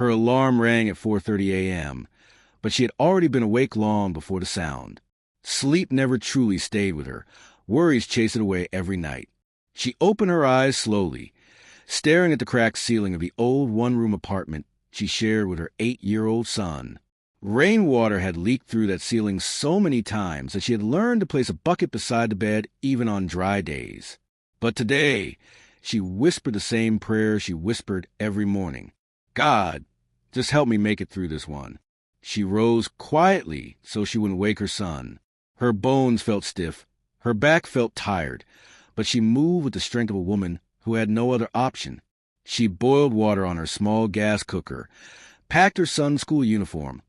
Her alarm rang at 4:30 a.m., but she had already been awake long before the sound. Sleep never truly stayed with her. Worries chased it away every night. She opened her eyes slowly, staring at the cracked ceiling of the old one-room apartment she shared with her 8-year-old son. Rainwater had leaked through that ceiling so many times that she had learned to place a bucket beside the bed even on dry days. But today, she whispered the same prayer she whispered every morning. God, just help me make it through this one. She rose quietly so she wouldn't wake her son. Her bones felt stiff, her back felt tired, but she moved with the strength of a woman who had no other option. She boiled water on her small gas cooker, packed her son's school uniform,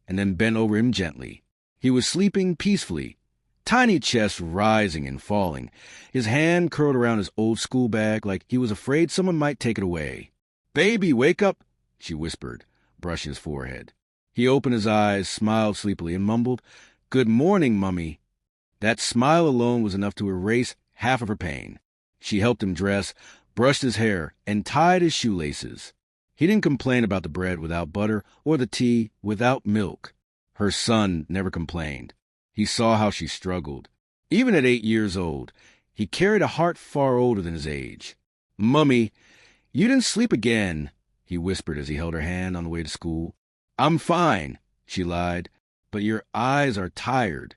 and then bent over him gently. He was sleeping peacefully, tiny chest rising and falling, his hand curled around his old school bag like he was afraid someone might take it away. "Baby, wake up," she whispered, brushing his forehead. He opened his eyes, smiled sleepily, and mumbled, "Good morning, Mummy." That smile alone was enough to erase half of her pain. She helped him dress, brushed his hair, and tied his shoelaces. He didn't complain about the bread without butter or the tea without milk. Her son never complained. He saw how she struggled. Even at 8 years old, he carried a heart far older than his age. "Mummy, you didn't sleep again," he whispered as he held her hand on the way to school. "I'm fine," she lied, "but your eyes are tired.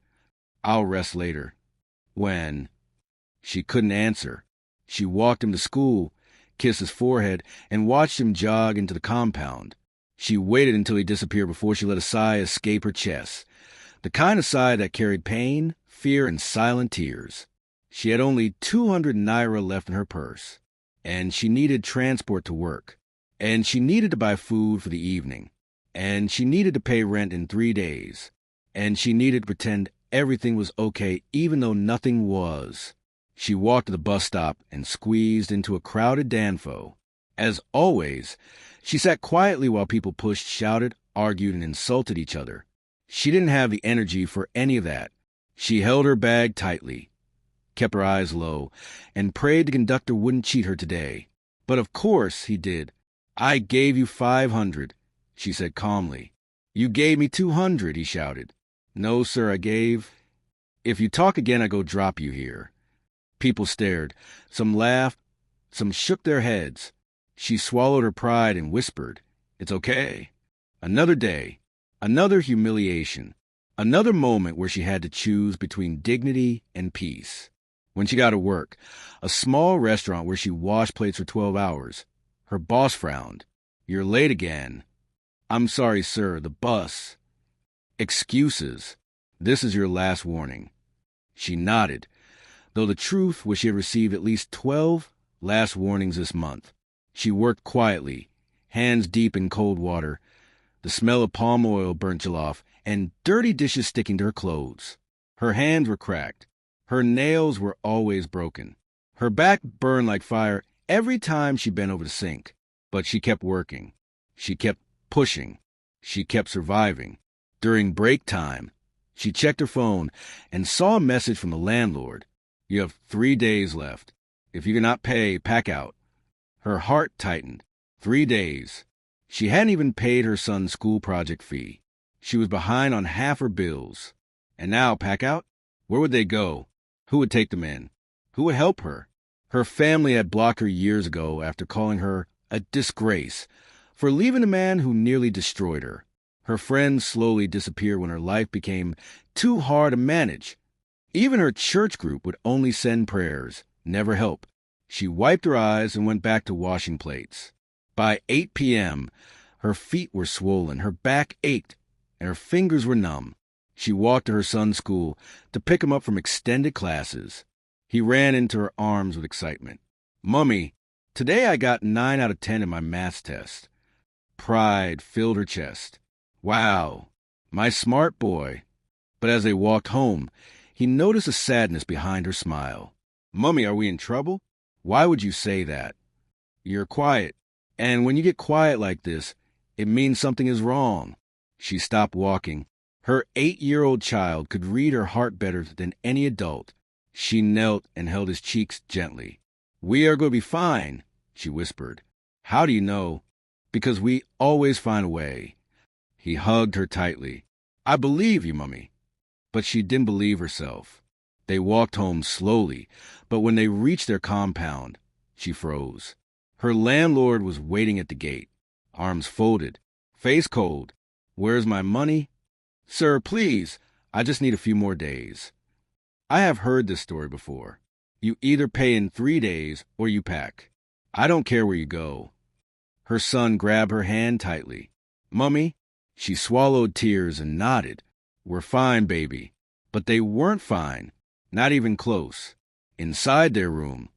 I'll rest later." When? She couldn't answer. She walked him to school, kissed his forehead, and watched him jog into the compound. She waited until he disappeared before she let a sigh escape her chest, the kind of sigh that carried pain, fear, and silent tears. She had only 200 naira left in her purse, and she needed transport to work, and she needed to buy food for the evening, and she needed to pay rent in 3 days, and she needed to pretend everything was okay even though nothing was. She walked to the bus stop and squeezed into a crowded Danfo. As always, she sat quietly while people pushed, shouted, argued, and insulted each other. She didn't have the energy for any of that. She held her bag tightly, kept her eyes low, and prayed the conductor wouldn't cheat her today. But of course he did. "I gave you 500, she said calmly. "You gave me 200, he shouted. "No, sir, I gave—" "If you talk again, I go drop you here." People stared. Some laughed. Some shook their heads. She swallowed her pride and whispered, "It's okay." Another day. Another humiliation. Another moment where she had to choose between dignity and peace. When she got to work, a small restaurant where she washed plates for 12 hours, her boss frowned. "You're late again." "I'm sorry, sir, the bus." Excuses. "This is your last warning." She nodded, though the truth was she had received at least 12 last warnings this month. She worked quietly, hands deep in cold water, the smell of palm oil burnt jollof, and dirty dishes sticking to her clothes. Her hands were cracked. Her nails were always broken. Her back burned like fire every time she bent over the sink. But she kept working. She kept pushing. She kept surviving. During break time, she checked her phone and saw a message from the landlord. "You have 3 days left. If you cannot pay, pack out." Her heart tightened. 3 days. She hadn't even paid her son's school project fee. She was behind on half her bills. And now, pack out? Where would they go? Who would take them in? Who would help her? Her family had blocked her years ago after calling her a disgrace for leaving the man who nearly destroyed her. Her friends slowly disappeared when her life became too hard to manage. Even her church group would only send prayers, never help. She wiped her eyes and went back to washing plates. By 8 p.m., her feet were swollen, her back ached, and her fingers were numb. She walked to her son's school to pick him up from extended classes. He ran into her arms with excitement. "Mummy, today I got 9 out of 10 in my math test." Pride filled her chest. "Wow, my smart boy." But as they walked home, he noticed a sadness behind her smile. "Mummy, are we in trouble? Why would you say that? You're quiet. And when you get quiet like this, it means something is wrong." She stopped walking. Her 8-year-old child could read her heart better than any adult. She knelt and held his cheeks gently. "We are going to be fine," she whispered. "How do you know?" Because we always find a way. He hugged her tightly. I believe you, Mummy. But she didn't believe herself. They walked home slowly, but when they reached their compound, she froze. Her landlord was waiting at the gate, arms folded, face cold. Where's my money? Sir, please, I just need a few more days. I have heard this story before. You either pay in 3 days or you pack. I don't care where you go. Her son grabbed her hand tightly. Mummy, she swallowed tears and nodded. We're fine, baby. But they weren't fine, not even close. Inside their room,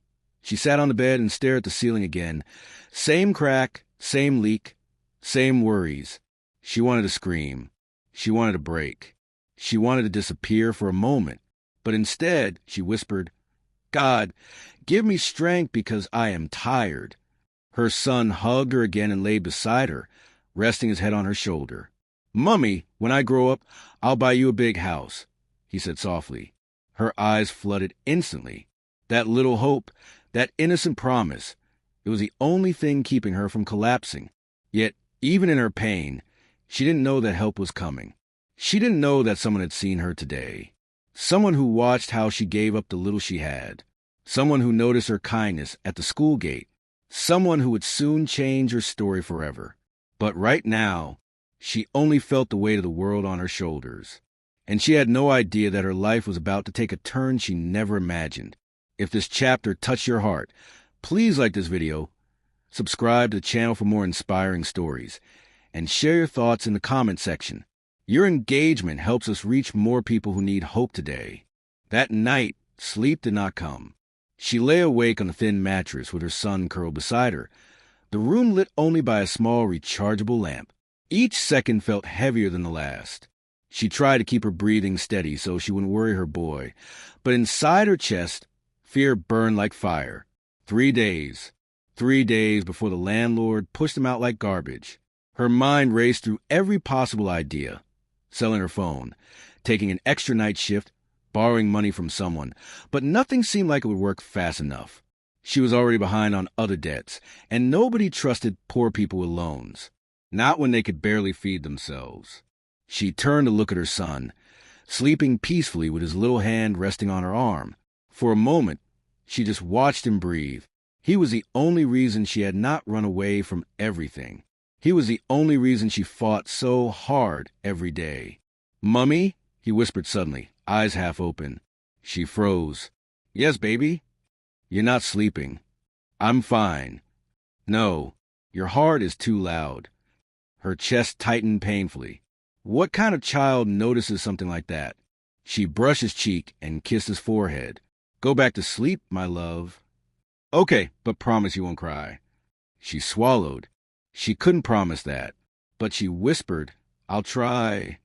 she sat on the bed and stared at the ceiling again. Same crack, same leak, same worries. She wanted to scream. She wanted to break. She wanted to disappear for a moment. But instead, she whispered, God, give me strength because I am tired. Her son hugged her again and lay beside her, resting his head on her shoulder. Mummy, when I grow up, I'll buy you a big house, he said softly. Her eyes flooded instantly. That little hope, that innocent promise, it was the only thing keeping her from collapsing. Yet, even in her pain, she didn't know that help was coming. She didn't know that someone had seen her today. Someone who watched how she gave up the little she had. Someone who noticed her kindness at the school gate. Someone who would soon change her story forever. But right now, she only felt the weight of the world on her shoulders. And she had no idea that her life was about to take a turn she never imagined. If this chapter touched your heart, please like this video, subscribe to the channel for more inspiring stories, and share your thoughts in the comment section. Your engagement helps us reach more people who need hope today. That night, sleep did not come. She lay awake on a thin mattress with her son curled beside her, the room lit only by a small rechargeable lamp. Each second felt heavier than the last. She tried to keep her breathing steady so she wouldn't worry her boy, but inside her chest, fear burned like fire. 3 days. 3 days before the landlord pushed them out like garbage. Her mind raced through every possible idea. Selling her phone, taking an extra night shift, borrowing money from someone, but nothing seemed like it would work fast enough. She was already behind on other debts, and nobody trusted poor people with loans, not when they could barely feed themselves. She turned to look at her son, sleeping peacefully with his little hand resting on her arm. For a moment, she just watched him breathe. He was the only reason she had not run away from everything. He was the only reason she fought so hard every day. Mummy, he whispered suddenly, eyes half open. She froze. Yes, baby? You're not sleeping. I'm fine. No, your heart is too loud. Her chest tightened painfully. What kind of child notices something like that? She brushed his cheek and kissed his forehead. Go back to sleep, my love. Okay, but promise you won't cry. She swallowed. She couldn't promise that, but she whispered, I'll try.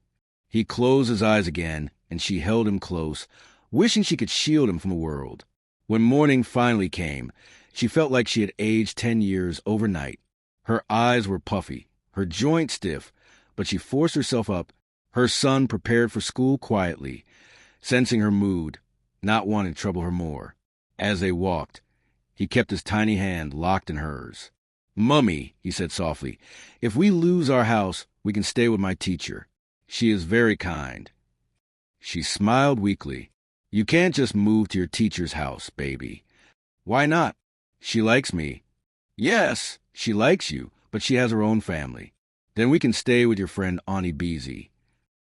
He closed his eyes again, and she held him close, wishing she could shield him from the world. When morning finally came, she felt like she had aged 10 years overnight. Her eyes were puffy, her joints stiff, but she forced herself up. Her son prepared for school quietly, sensing her mood, not wanting to trouble her more. As they walked, he kept his tiny hand locked in hers. Mummy, he said softly, if we lose our house, we can stay with my teacher. She is very kind. She smiled weakly. You can't just move to your teacher's house, baby. Why not? She likes me. Yes, she likes you, but she has her own family. Then we can stay with your friend Auntie Beezy.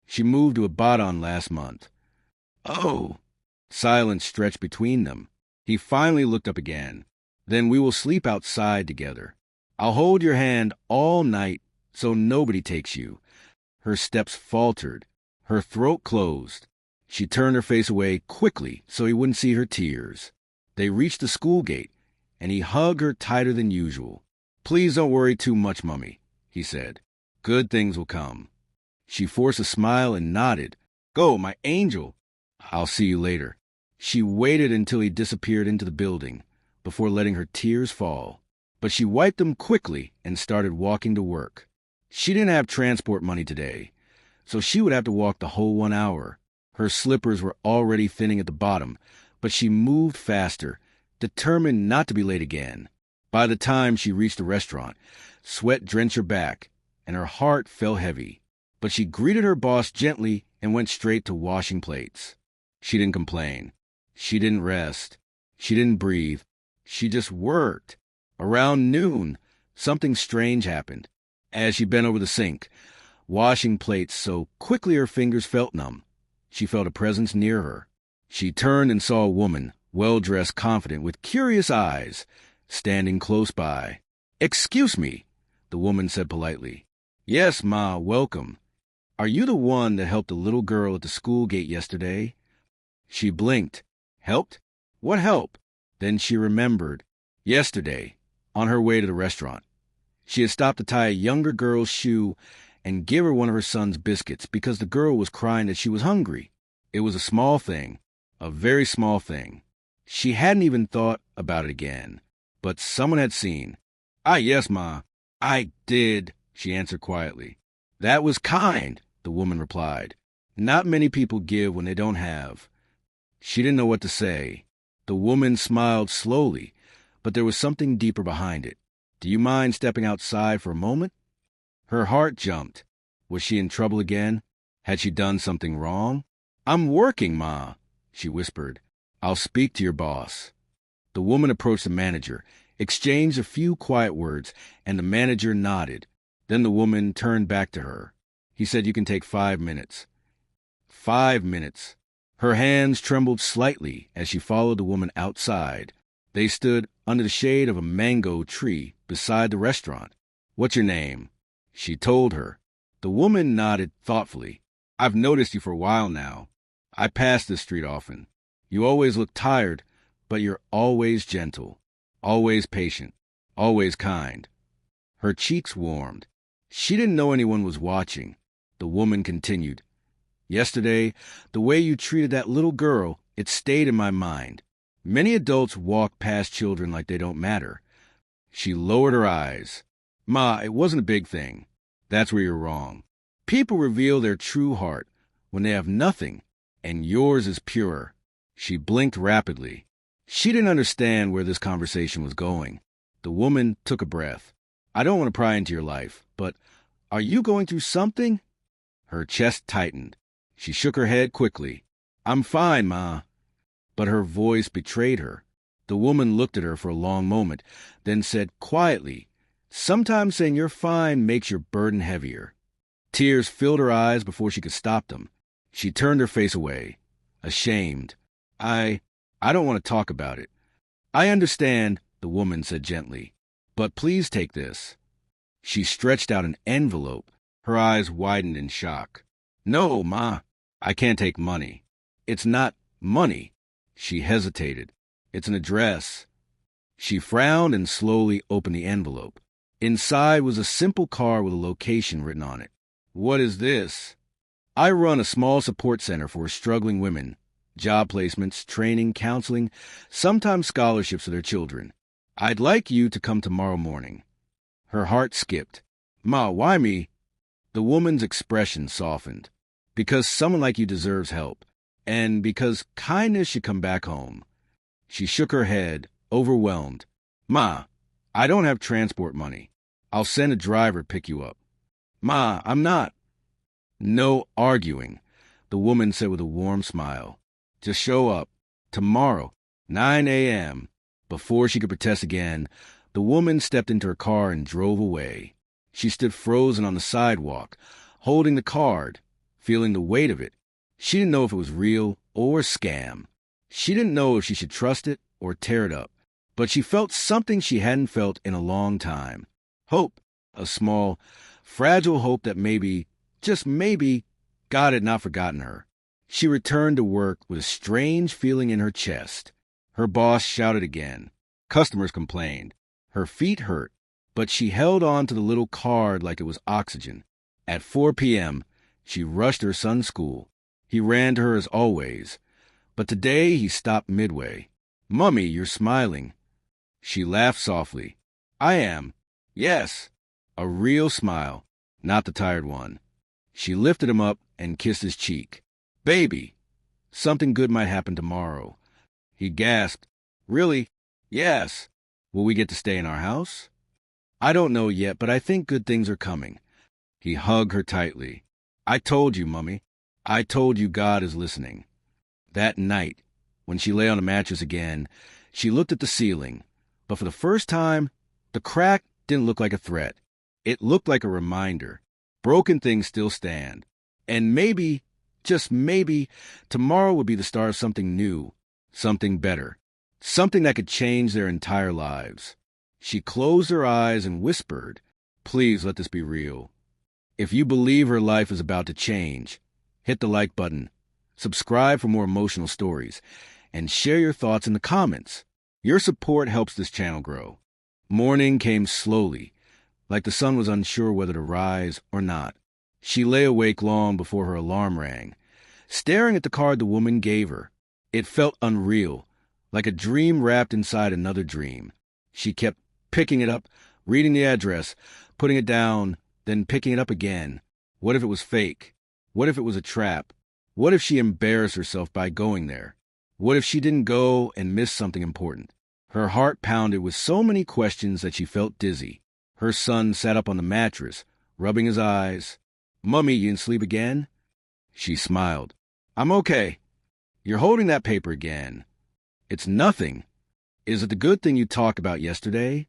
She moved to Abaddon last month. Oh. Silence stretched between them. He finally looked up again. Then we will sleep outside together. I'll hold your hand all night so nobody takes you. Her steps faltered. Her throat closed. She turned her face away quickly so he wouldn't see her tears. They reached the school gate, and he hugged her tighter than usual. Please don't worry too much, Mummy, he said. Good things will come. She forced a smile and nodded. Go, my angel. I'll see you later. She waited until he disappeared into the building before letting her tears fall. But she wiped them quickly and started walking to work. She didn't have transport money today, so she would have to walk the whole 1 hour. Her slippers were already thinning at the bottom, but she moved faster, determined not to be late again. By the time she reached the restaurant, sweat drenched her back, and her heart felt heavy. But she greeted her boss gently and went straight to washing plates. She didn't complain. She didn't rest. She didn't breathe. She just worked. Around noon, something strange happened. As she bent over the sink, washing plates so quickly her fingers felt numb, she felt a presence near her. She turned and saw a woman, well-dressed, confident, with curious eyes, standing close by. "Excuse me," the woman said politely. "Yes, Ma, welcome. Are you the one that helped the little girl at the school gate yesterday?" She blinked. "Helped? What help?" Then she remembered. Yesterday, on her way to the restaurant, she had stopped to tie a younger girl's shoe and give her one of her son's biscuits because the girl was crying that she was hungry. It was a small thing, a very small thing. She hadn't even thought about it again. But someone had seen. "Ah, yes, Ma. I did," she answered quietly. "That was kind," the woman replied. "Not many people give when they don't have." She didn't know what to say. The woman smiled slowly, but there was something deeper behind it. "Do you mind stepping outside for a moment?" Her heart jumped. Was she in trouble again? Had she done something wrong? "I'm working, Ma," she whispered. "I'll speak to your boss." The woman approached the manager, exchanged a few quiet words, and the manager nodded. Then the woman turned back to her. He said, "You can take 5 minutes." 5 minutes. Her hands trembled slightly as she followed the woman outside. They stood under the shade of a mango tree beside the restaurant. "What's your name?" She told her. The woman nodded thoughtfully. "I've noticed you for a while now. I pass this street often. You always look tired, but you're always gentle, always patient, always kind." Her cheeks warmed. She didn't know anyone was watching. The woman continued. "Yesterday, the way you treated that little girl, it stayed in my mind. Many adults walk past children like they don't matter." She lowered her eyes. "Ma, it wasn't a big thing. That's where you're wrong. People reveal their true heart when they have nothing, and yours is pure." She blinked rapidly. She didn't understand where this conversation was going. The woman took a breath. "I don't want to pry into your life, but are you going through something?" Her chest tightened. She shook her head quickly. "I'm fine, Ma." But her voice betrayed her. The woman looked at her for a long moment, then said quietly, "Sometimes saying you're fine makes your burden heavier." Tears filled her eyes before she could stop them. She turned her face away, ashamed. I don't want to talk about it." "I understand," the woman said gently, "but please take this." She stretched out an envelope. Her eyes widened in shock. "No, Ma, I can't take money." "It's not money." She hesitated. "It's an address." She frowned and slowly opened the envelope. Inside was a simple card with a location written on it. "What is this?" "I run a small support center for struggling women. Job placements, training, counseling, sometimes scholarships for their children. I'd like you to come tomorrow morning." Her heart skipped. "Ma, why me?" The woman's expression softened. "Because someone like you deserves help, and because kindness should come back home." She shook her head, overwhelmed. "Ma, I don't have transport money. I'll send a driver to pick you up." "Ma, I'm not." "No arguing," the woman said with a warm smile. "Just show up. Tomorrow, 9 a.m. Before she could protest again, the woman stepped into her car and drove away. She stood frozen on the sidewalk, holding the card, feeling the weight of it. She didn't know if it was real or a scam. She didn't know if she should trust it or tear it up. But she felt something she hadn't felt in a long time. Hope. A small, fragile hope that maybe, just maybe, God had not forgotten her. She returned to work with a strange feeling in her chest. Her boss shouted again. Customers complained. Her feet hurt, but she held on to the little card like it was oxygen. At 4 p.m., she rushed her son's school. He ran to her as always, but today he stopped midway. "Mummy, you're smiling." She laughed softly. "I am. Yes." A real smile, not the tired one. She lifted him up and kissed his cheek. "Baby, something good might happen tomorrow." He gasped. "Really?" "Yes." Will we get to stay in our house? I don't know yet, but I think good things are coming. He hugged her tightly. I told you, Mummy. I told you God is listening. That night, when she lay on the mattress again, she looked at the ceiling. But for the first time, the crack didn't look like a threat. It looked like a reminder. Broken things still stand. And maybe, just maybe, tomorrow would be the start of something new, something better, something that could change their entire lives. She closed her eyes and whispered, "Please let this be real." If you believe her life is about to change, hit the like button, subscribe for more emotional stories, and share your thoughts in the comments. Your support helps this channel grow. Morning came slowly, like the sun was unsure whether to rise or not. She lay awake long before her alarm rang, staring at the card the woman gave her. It felt unreal, like a dream wrapped inside another dream. She kept picking it up, reading the address, putting it down, then picking it up again. What if it was fake? What if it was a trap? What if she embarrassed herself by going there? What if she didn't go and missed something important? Her heart pounded with so many questions that she felt dizzy. Her son sat up on the mattress, rubbing his eyes. "Mummy, you didn't sleep again?" She smiled. "I'm okay." "You're holding that paper again." "It's nothing." "Is it the good thing you talked about yesterday?"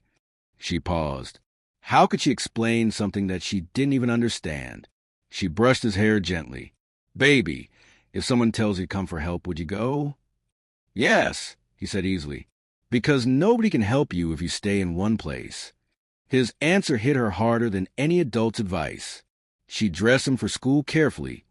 She paused. How could she explain something that she didn't even understand? She brushed his hair gently. "Baby, if someone tells you to come for help, would you go?" "Yes," he said easily, "because nobody can help you if you stay in one place." His answer hit her harder than any adult's advice. She dressed him for school carefully,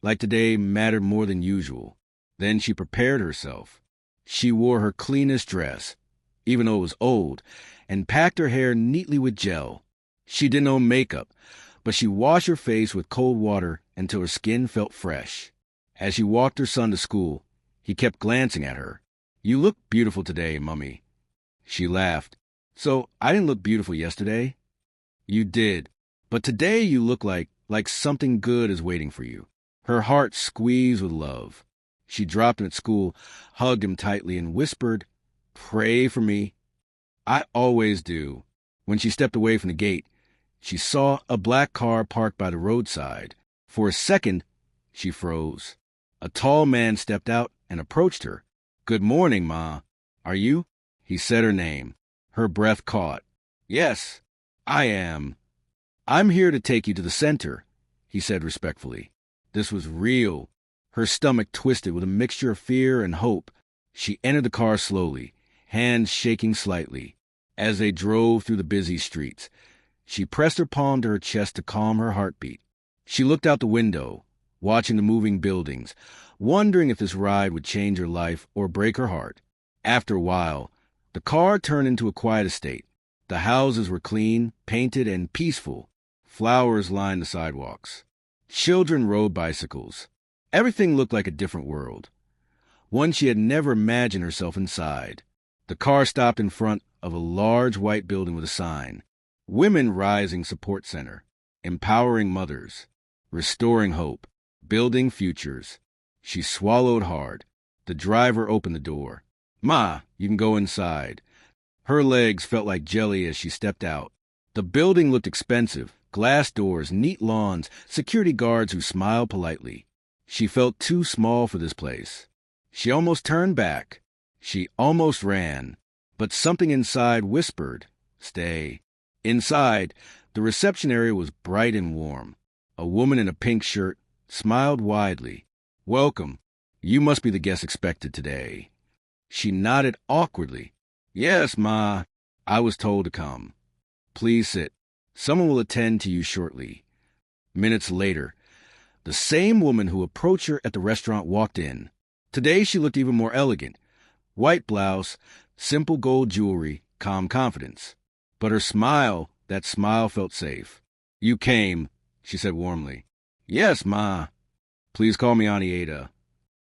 like today mattered more than usual. Then she prepared herself. She wore her cleanest dress, even though it was old, and packed her hair neatly with gel. She didn't own makeup, but she washed her face with cold water until her skin felt fresh. As she walked her son to school, he kept glancing at her. "You look beautiful today, Mummy." She laughed. "So I didn't look beautiful yesterday?" "You did, but today you look like something good is waiting for you." Her heart squeezed with love. She dropped him at school, hugged him tightly, and whispered, "Pray for me." "I always do." When she stepped away from the gate, she saw a black car parked by the roadside. For a second, she froze. A tall man stepped out and approached her. "Good morning, Ma. Are you?" He said her name. Her breath caught. "Yes, I am. I'm here to take you to the center," he said respectfully. This was real. Her stomach twisted with a mixture of fear and hope. She entered the car slowly, hands shaking slightly. As they drove through the busy streets, she pressed her palm to her chest to calm her heartbeat. She looked out the window, watching the moving buildings, wondering if this ride would change her life or break her heart. After a while, the car turned into a quiet estate. The houses were clean, painted, and peaceful. Flowers lined the sidewalks. Children rode bicycles. Everything looked like a different world, one she had never imagined herself inside. The car stopped in front of a large white building with a sign, "Women Rising Support Center, Empowering Mothers, Restoring Hope, Building Futures." She swallowed hard. The driver opened the door. "Ma, you can go inside." Her legs felt like jelly as she stepped out. The building looked expensive. Glass doors, neat lawns, security guards who smiled politely. She felt too small for this place. She almost turned back. She almost ran. But something inside whispered, "Stay." Inside, the reception area was bright and warm. A woman in a pink shirt smiled widely. "Welcome. You must be the guest expected today." She nodded awkwardly. "Yes, Ma. I was told to come." "Please sit. Someone will attend to you shortly." Minutes later, the same woman who approached her at the restaurant walked in. Today she looked even more elegant. White blouse, simple gold jewelry, calm confidence. But her smile, that smile felt safe. "You came," she said warmly. "Yes, Ma." "Please call me Auntie Ada."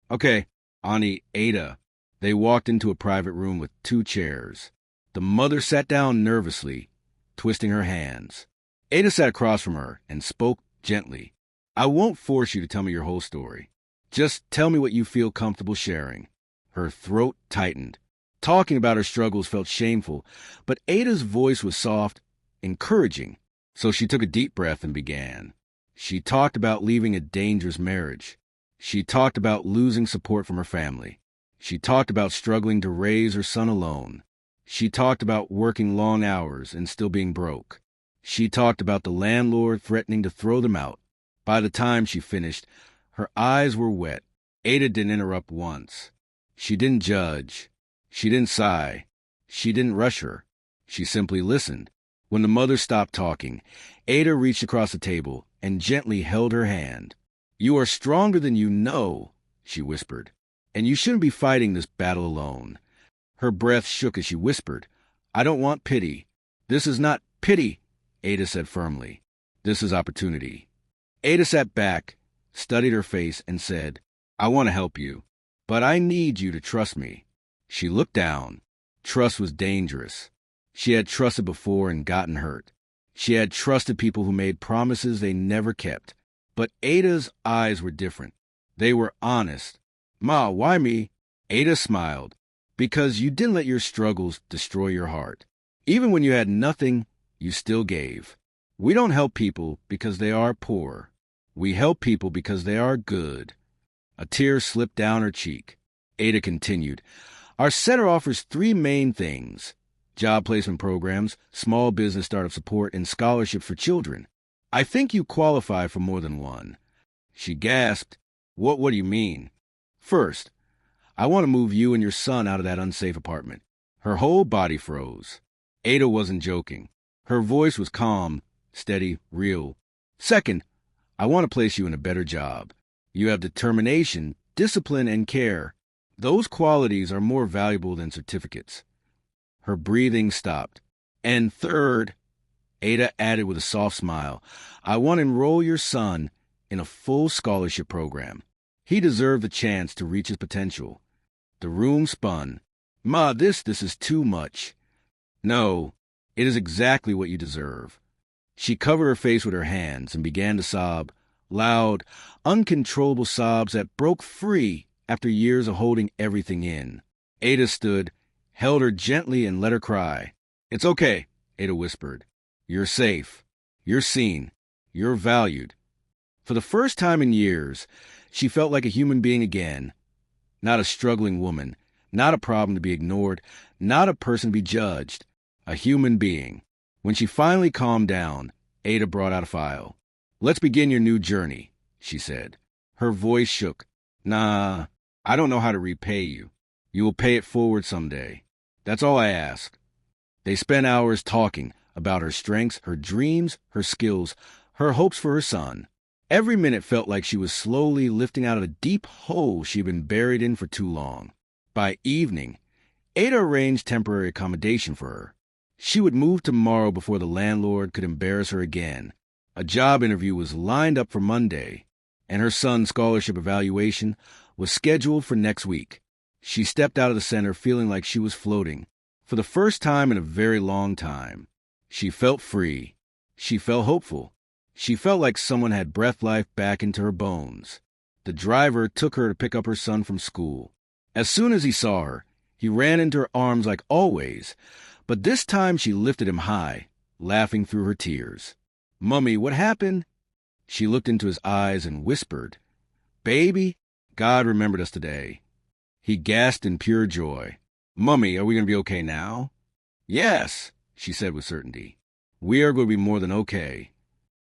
"Okay, Auntie Ada." They walked into a private room with 2 chairs. The mother sat down nervously, twisting her hands. Ada sat across from her and spoke gently. "I won't force you to tell me your whole story. Just tell me what you feel comfortable sharing." Her throat tightened. Talking about her struggles felt shameful, but Ada's voice was soft, encouraging. So she took a deep breath and began. She talked about leaving a dangerous marriage. She talked about losing support from her family. She talked about struggling to raise her son alone. She talked about working long hours and still being broke. She talked about the landlord threatening to throw them out. By the time she finished, her eyes were wet. Ada didn't interrupt once. She didn't judge. She didn't sigh. She didn't rush her. She simply listened. When the mother stopped talking, Ada reached across the table and gently held her hand. "You are stronger than you know," she whispered, "and you shouldn't be fighting this battle alone." Her breath shook as she whispered, "I don't want pity. This is not pity," Ada said firmly. "This is opportunity." Ada sat back, studied her face, and said, "I want to help you, but I need you to trust me." She looked down. Trust was dangerous. She had trusted before and gotten hurt. She had trusted people who made promises they never kept. But Ada's eyes were different. They were honest. "Ma, why me?" Ada smiled. "Because you didn't let your struggles destroy your heart. Even when you had nothing, you still gave. We don't help people because they are poor. We help people because they are good." A tear slipped down her cheek. Ada continued, "Our center offers 3 main things: job placement programs, small business startup support, and scholarships for children. I think you qualify for more than one." She gasped. What do you mean?" "First, I want to move you and your son out of that unsafe apartment." Her whole body froze. Ada wasn't joking. Her voice was calm, steady, real. "Second, I want to place you in a better job. You have determination, discipline, and care. Those qualities are more valuable than certificates." Her breathing stopped. "And third," Ada added with a soft smile, "I want to enroll your son in a full scholarship program. He deserved the chance to reach his potential." The room spun. "Ma, this is too much." "No, it is exactly what you deserve." She covered her face with her hands and began to sob, loud, uncontrollable sobs that broke free after years of holding everything in. Ada stood, held her gently, and let her cry. "It's okay," Ada whispered. "You're safe. You're seen. You're valued." For the first time in years, she felt like a human being again. Not a struggling woman, not a problem to be ignored, not a person to be judged. A human being. When she finally calmed down, Ada brought out a file. "Let's begin your new journey," she said. Her voice shook. "Nah, I don't know how to repay you. You will pay it forward someday. That's all I ask." They spent hours talking about her strengths, her dreams, her skills, her hopes for her son. Every minute felt like she was slowly lifting out of a deep hole she'd been buried in for too long. By evening, Ada arranged temporary accommodation for her. She would move tomorrow before the landlord could embarrass her again. A job interview was lined up for Monday, and her son's scholarship evaluation was scheduled for next week. She stepped out of the center feeling like she was floating. For the first time in a very long time, she felt free. She felt hopeful. She felt like someone had breathed life back into her bones. The driver took her to pick up her son from school. As soon as he saw her, he ran into her arms like always, but this time she lifted him high, laughing through her tears. "Mummy, what happened?" She looked into his eyes and whispered, "Baby, God remembered us today." He gasped in pure joy. "Mummy, are we going to be okay now?" "Yes," she said with certainty. "We are going to be more than okay."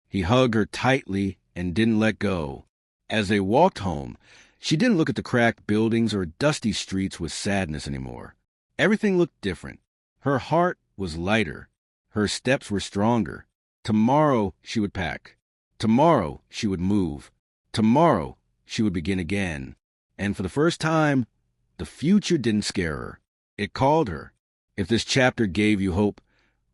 He hugged her tightly and didn't let go. As they walked home, she didn't look at the cracked buildings or dusty streets with sadness anymore. Everything looked different. Her heart was lighter. Her steps were stronger. Tomorrow she would pack. Tomorrow she would move. Tomorrow she would begin again. And for the first time, the future didn't scare her. It called her. If this chapter gave you hope,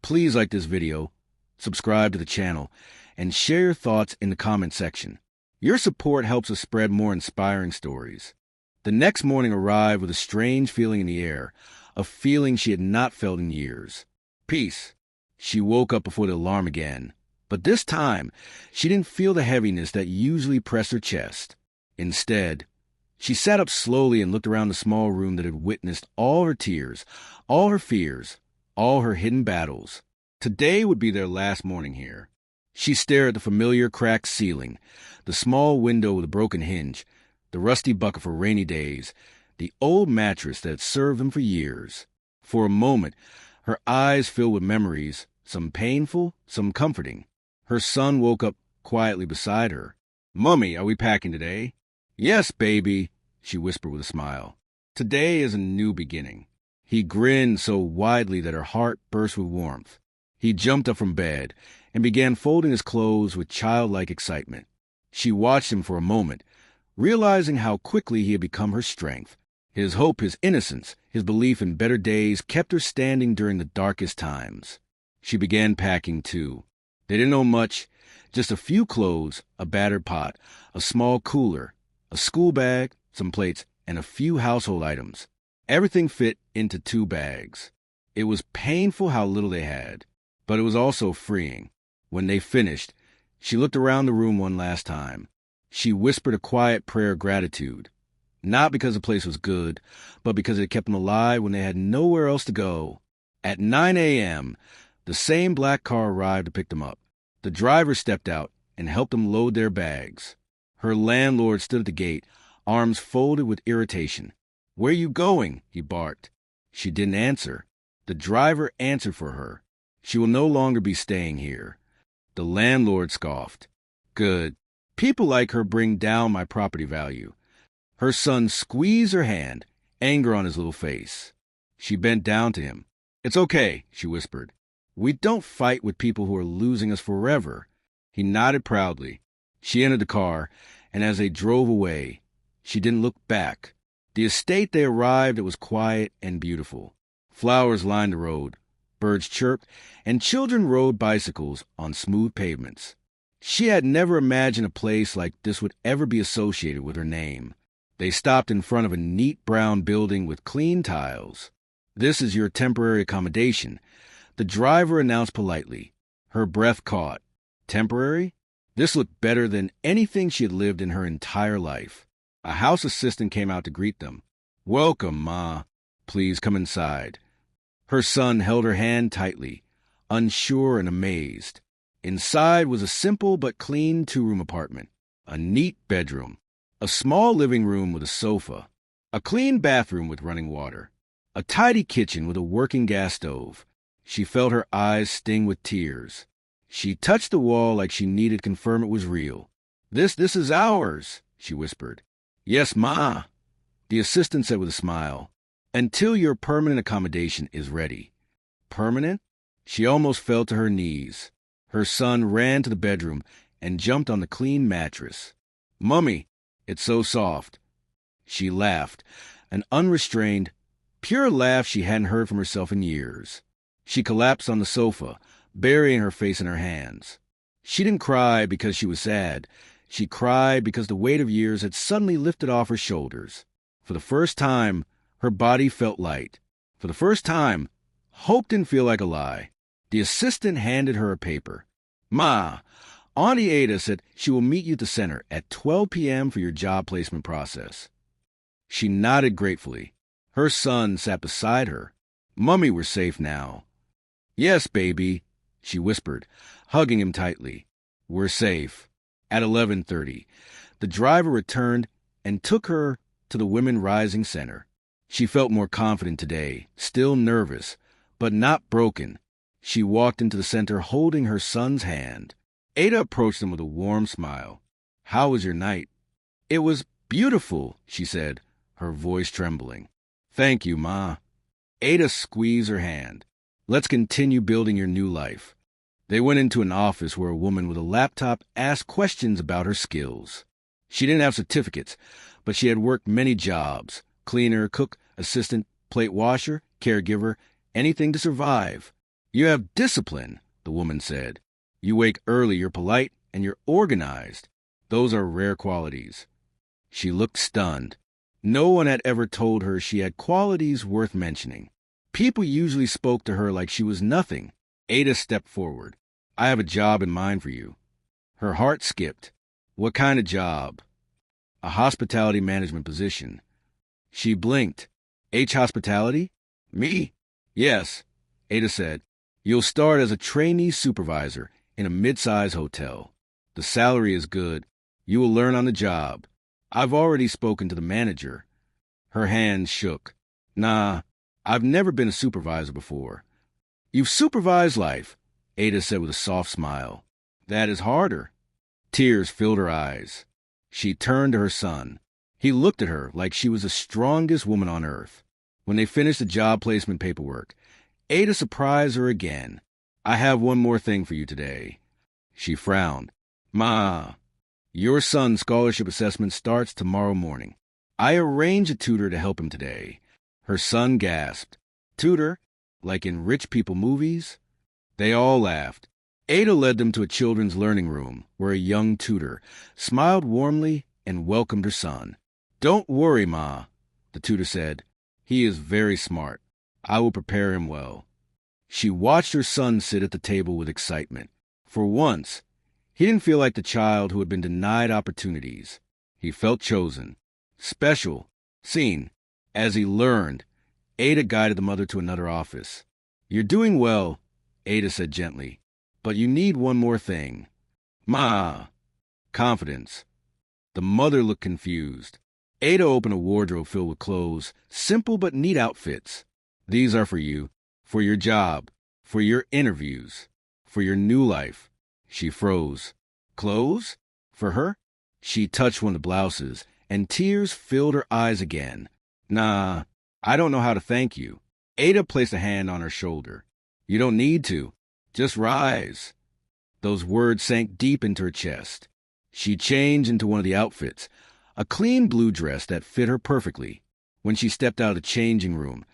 please like this video, subscribe to the channel, and share your thoughts in the comment section. Your support helps us spread more inspiring stories. The next morning arrived with a strange feeling in the air, a feeling she had not felt in years. Peace. She woke up before the alarm again. But this time, she didn't feel the heaviness that usually pressed her chest. Instead, She sat up slowly and looked around the small room that had witnessed all her tears, all her fears, all her hidden battles. Today would be their last morning here. She stared at the familiar cracked ceiling, the small window with a broken hinge, the rusty bucket for rainy days, the old mattress that had served them for years. For a moment, her eyes filled with memories, some painful, some comforting. Her son woke up quietly beside her. "Mummy, are we packing today?" "Yes, baby," she whispered with a smile. "Today is a new beginning." He grinned so widely that her heart burst with warmth. He jumped up from bed and began folding his clothes with childlike excitement. She watched him for a moment, realizing how quickly he had become her strength. His hope, his innocence, his belief in better days kept her standing during the darkest times. She began packing, too. They didn't know much, just a few clothes, a battered pot, a small cooler, a school bag, some plates, and a few household items. Everything fit into 2 bags. It was painful how little they had, but it was also freeing. When they finished, she looked around the room one last time. She whispered a quiet prayer of gratitude, not because the place was good, but because it kept them alive when they had nowhere else to go. At 9 a.m., the same black car arrived to pick them up. The driver stepped out and helped them load their bags. Her landlord stood at the gate, arms folded with irritation. "Where you going?" he barked. She didn't answer. The driver answered for her. "She will no longer be staying here." The landlord scoffed. "Good. People like her bring down my property value." Her son squeezed her hand, anger on his little face. She bent down to him. "It's okay," she whispered. "We don't fight with people who are losing us forever." He nodded proudly. She entered the car, and as they drove away, she didn't look back. The estate they arrived at was quiet and beautiful. Flowers lined the road, birds chirped, and children rode bicycles on smooth pavements. She had never imagined a place like this would ever be associated with her name. They stopped in front of a neat brown building with clean tiles. "This is your temporary accommodation," the driver announced politely. Her breath caught. Temporary? This looked better than anything she had lived in her entire life. A house assistant came out to greet them. "Welcome, Ma. Please come inside." Her son held her hand tightly, unsure and amazed. Inside was a simple but clean 2-room apartment, a neat bedroom, a small living room with a sofa, a clean bathroom with running water, a tidy kitchen with a working gas stove. She felt her eyes sting with tears. She touched the wall like she needed to confirm it was real. This is ours," she whispered. "Yes, Ma," the assistant said with a smile, "until your permanent accommodation is ready." Permanent? She almost fell to her knees. Her son ran to the bedroom and jumped on the clean mattress. "Mummy, it's so soft." She laughed, an unrestrained, pure laugh she hadn't heard from herself in years. She collapsed on the sofa, burying her face in her hands. She didn't cry because she was sad. She cried because the weight of years had suddenly lifted off her shoulders. For the first time, her body felt light. For the first time, hope didn't feel like a lie. The assistant handed her a paper. "Ma, Auntie Ada said she will meet you at the center at 12 p.m. for your job placement process." She nodded gratefully. Her son sat beside her. "Mummy, we're safe now." "Yes, baby," she whispered, hugging him tightly. "We're safe." At 11:30, the driver returned and took her to the Women Rising Center. She felt more confident today, still nervous, but not broken. She walked into the center holding her son's hand. Ada approached them with a warm smile. "How was your night?" "It was beautiful," she said, her voice trembling. "Thank you, Ma." Ada squeezed her hand. "Let's continue building your new life." They went into an office where a woman with a laptop asked questions about her skills. She didn't have certificates, but she had worked many jobs: cleaner, cook, assistant, plate washer, caregiver, anything to survive. "You have discipline," the woman said. "You wake early, you're polite, and you're organized. Those are rare qualities." She looked stunned. No one had ever told her she had qualities worth mentioning. People usually spoke to her like she was nothing. Ada stepped forward. "I have a job in mind for you." Her heart skipped. "What kind of job?" a hospitality management position. She blinked. H Hospitality? Me? Yes, Ada said. You'll start as a trainee supervisor in a mid-size hotel. The salary is good. You will learn on the job. I've already spoken to the manager. Her hands shook. Nah, I've never been a supervisor before. You've supervised life, Ada said with a soft smile. That is harder. Tears filled her eyes. She turned to her son. He looked at her like she was the strongest woman on earth. When they finished the job placement paperwork, Ada surprised her again. I have one more thing for you today. She frowned. Ma, your son's scholarship assessment starts tomorrow morning. I arranged a tutor to help him today. Her son gasped. Tutor? Like in rich people movies? They all laughed. Ada led them to a children's learning room where a young tutor smiled warmly and welcomed her son. Don't worry, Ma, the tutor said. He is very smart. I will prepare him well. She watched her son sit at the table with excitement. For once, he didn't feel like the child who had been denied opportunities. He felt chosen, special, seen. As he learned, Ada guided the mother to another office. You're doing well, Ada said gently, but you need one more thing. Ma, confidence. The mother looked confused. Ada opened a wardrobe filled with clothes, simple but neat outfits. These are for you, for your job, for your interviews, for your new life. She froze. Clothes? For her? She touched one of the blouses, and tears filled her eyes again. Nah, I don't know how to thank you. Ada placed a hand on her shoulder. You don't need to. Just rise. Those words sank deep into her chest. She changed into one of the outfits, a clean blue dress that fit her perfectly. When she stepped out of the changing room,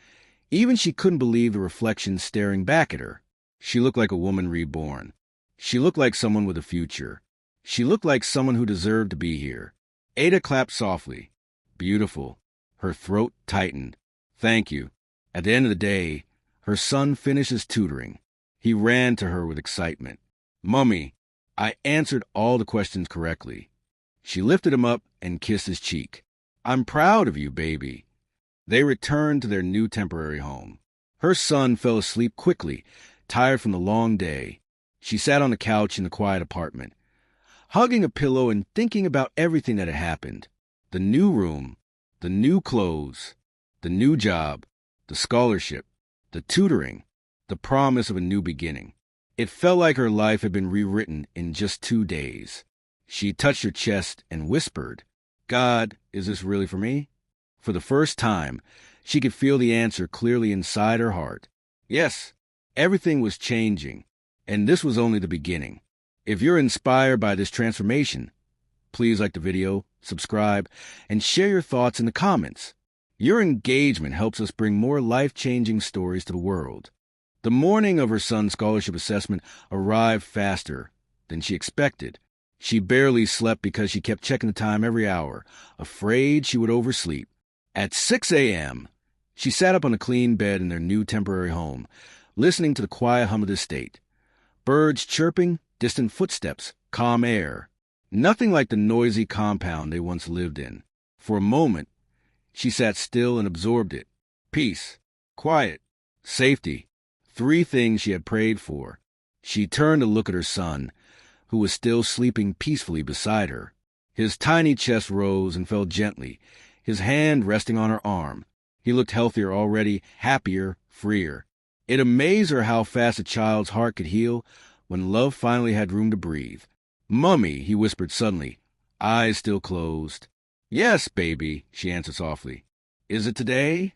even she couldn't believe the reflection staring back at her. She looked like a woman reborn. She looked like someone with a future. She looked like someone who deserved to be here. Ada clapped softly. Beautiful. Her throat tightened. Thank you. At the end of the day, her son finished his tutoring. He ran to her with excitement. Mummy, I answered all the questions correctly. She lifted him up and kissed his cheek. I'm proud of you, baby. They returned to their new temporary home. Her son fell asleep quickly, tired from the long day. She sat on the couch in the quiet apartment, hugging a pillow and thinking about everything that had happened. The new room, the new clothes, the new job, the scholarship, the tutoring, the promise of a new beginning. It felt like her life had been rewritten in just 2 days. She touched her chest and whispered, God, is this really for me? For the first time, she could feel the answer clearly inside her heart. Yes, everything was changing, and this was only the beginning. If you're inspired by this transformation, please like the video, subscribe, and share your thoughts in the comments. Your engagement helps us bring more life-changing stories to the world. The morning of her son's scholarship assessment arrived faster than she expected. She barely slept because she kept checking the time every hour, afraid she would oversleep. At 6 a.m., she sat up on a clean bed in their new temporary home, listening to the quiet hum of the estate. Birds chirping, distant footsteps, calm air. Nothing like the noisy compound they once lived in. For a moment, she sat still and absorbed it. Peace, quiet, safety. 3 things she had prayed for. She turned to look at her son, who was still sleeping peacefully beside her. His tiny chest rose and fell gently, his hand resting on her arm. He looked healthier already, happier, freer. It amazed her how fast a child's heart could heal when love finally had room to breathe. Mummy, he whispered suddenly, eyes still closed. Yes, baby, she answered softly. Is it today?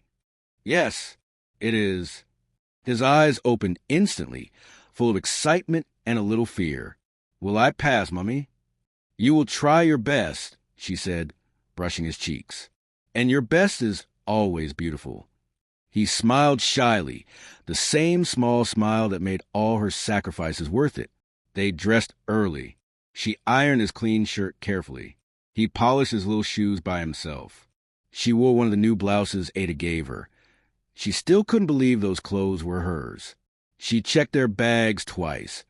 Yes, it is. His eyes opened instantly, full of excitement and a little fear. Will I pass, Mummy? You will try your best, she said, brushing his cheeks. And your best is always beautiful. He smiled shyly, the same small smile that made all her sacrifices worth it. They dressed early. She ironed his clean shirt carefully. He polished his little shoes by himself. She wore one of the new blouses Ada gave her. She still couldn't believe those clothes were hers. She checked their bags twice,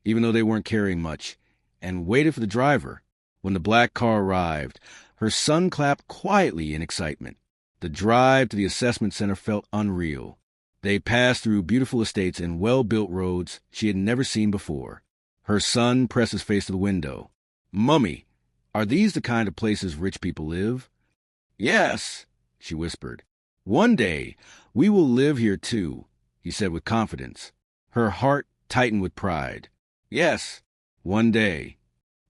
even though they weren't carrying much, and waited for the driver. When the black car arrived, her son clapped quietly in excitement. The drive to the assessment center felt unreal. They passed through beautiful estates and well-built roads she had never seen before. Her son pressed his face to the window. "Mummy, are these the kind of places rich people live?" "Yes," she whispered. "One day, we will live here too," he said with confidence. Her heart tightened with pride. Yes, one day.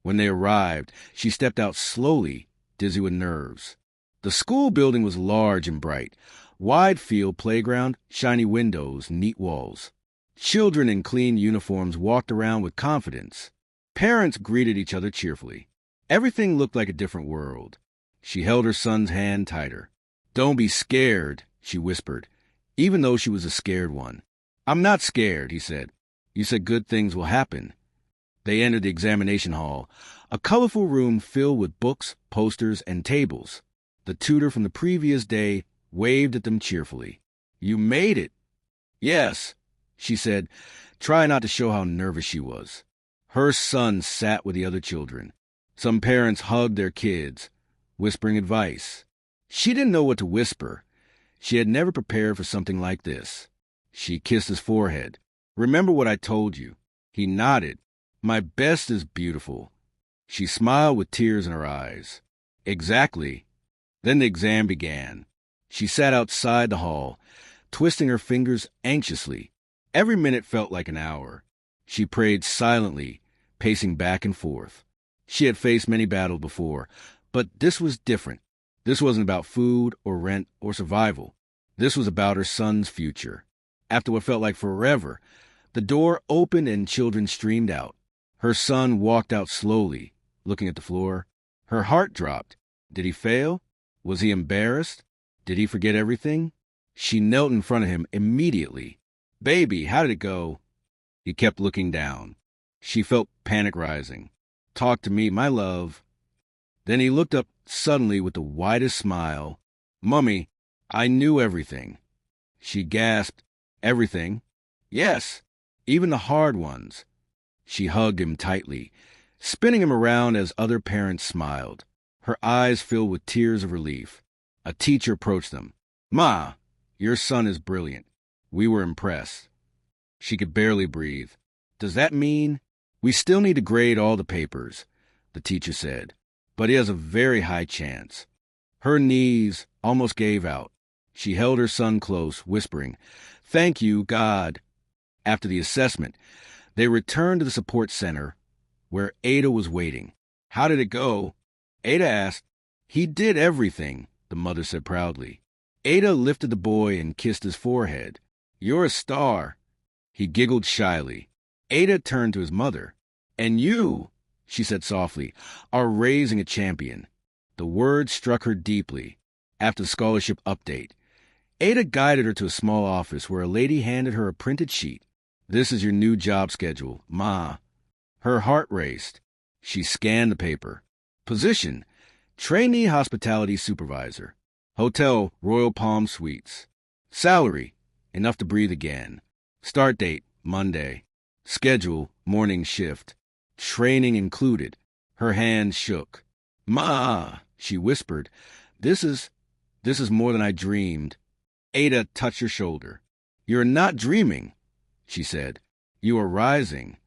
When they arrived, she stepped out slowly, dizzy with nerves. The school building was large and bright. Wide field playground, shiny windows, neat walls. Children in clean uniforms walked around with confidence. Parents greeted each other cheerfully. Everything looked like a different world. She held her son's hand tighter. "Don't be scared," she whispered, even though she was a scared one. "I'm not scared," he said. "You said good things will happen." They entered the examination hall, a colorful room filled with books, posters, and tables. The tutor from the previous day waved at them cheerfully. "You made it." "Yes," she said, trying not to show how nervous she was. Her son sat with the other children. Some parents hugged their kids, whispering advice. She didn't know what to whisper. She had never prepared for something like this. She kissed his forehead. "Remember what I told you." He nodded. "My best is beautiful." She smiled with tears in her eyes. "Exactly." Then the exam began. She sat outside the hall, twisting her fingers anxiously. Every minute felt like an hour. She prayed silently, pacing back and forth. She had faced many battles before, but this was different. This wasn't about food or rent or survival. This was about her son's future. After what felt like forever, the door opened and children streamed out. Her son walked out slowly, looking at the floor. Her heart dropped. Did he fail? Was he embarrassed? Did he forget everything? She knelt in front of him immediately. "Baby, how did it go?" He kept looking down. She felt panic rising. "Talk to me, my love." Then he looked up suddenly with the widest smile. "Mummy, I knew everything." She gasped. "Everything?" "Yes, even the hard ones." She hugged him tightly, spinning him around as other parents smiled. Her eyes filled with tears of relief. A teacher approached them. "Ma, your son is brilliant. We were impressed." She could barely breathe. "Does that mean—" "We still need to grade all the papers," the teacher said. "But he has a very high chance." Her knees almost gave out. She held her son close, whispering, "Thank you, God." After the assessment, they returned to the support center, where Ada was waiting. "How did it go?" Ada asked. "He did everything," the mother said proudly. Ada lifted the boy and kissed his forehead. "You're a star." He giggled shyly. Ada turned to his mother. "And you," she said softly, "are raising a champion." The words struck her deeply. After the scholarship update, Ada guided her to a small office where a lady handed her a printed sheet. "This is your new job schedule, Ma." Her heart raced. She scanned the paper. Position: Trainee Hospitality Supervisor. Hotel Royal Palm Suites. Salary: enough to breathe again. Start date: Monday. Schedule: morning shift. Training included. Her hand shook. "Ma," she whispered, This is more than I dreamed." Ada touched her shoulder. "You're not dreaming," she said. "You are rising."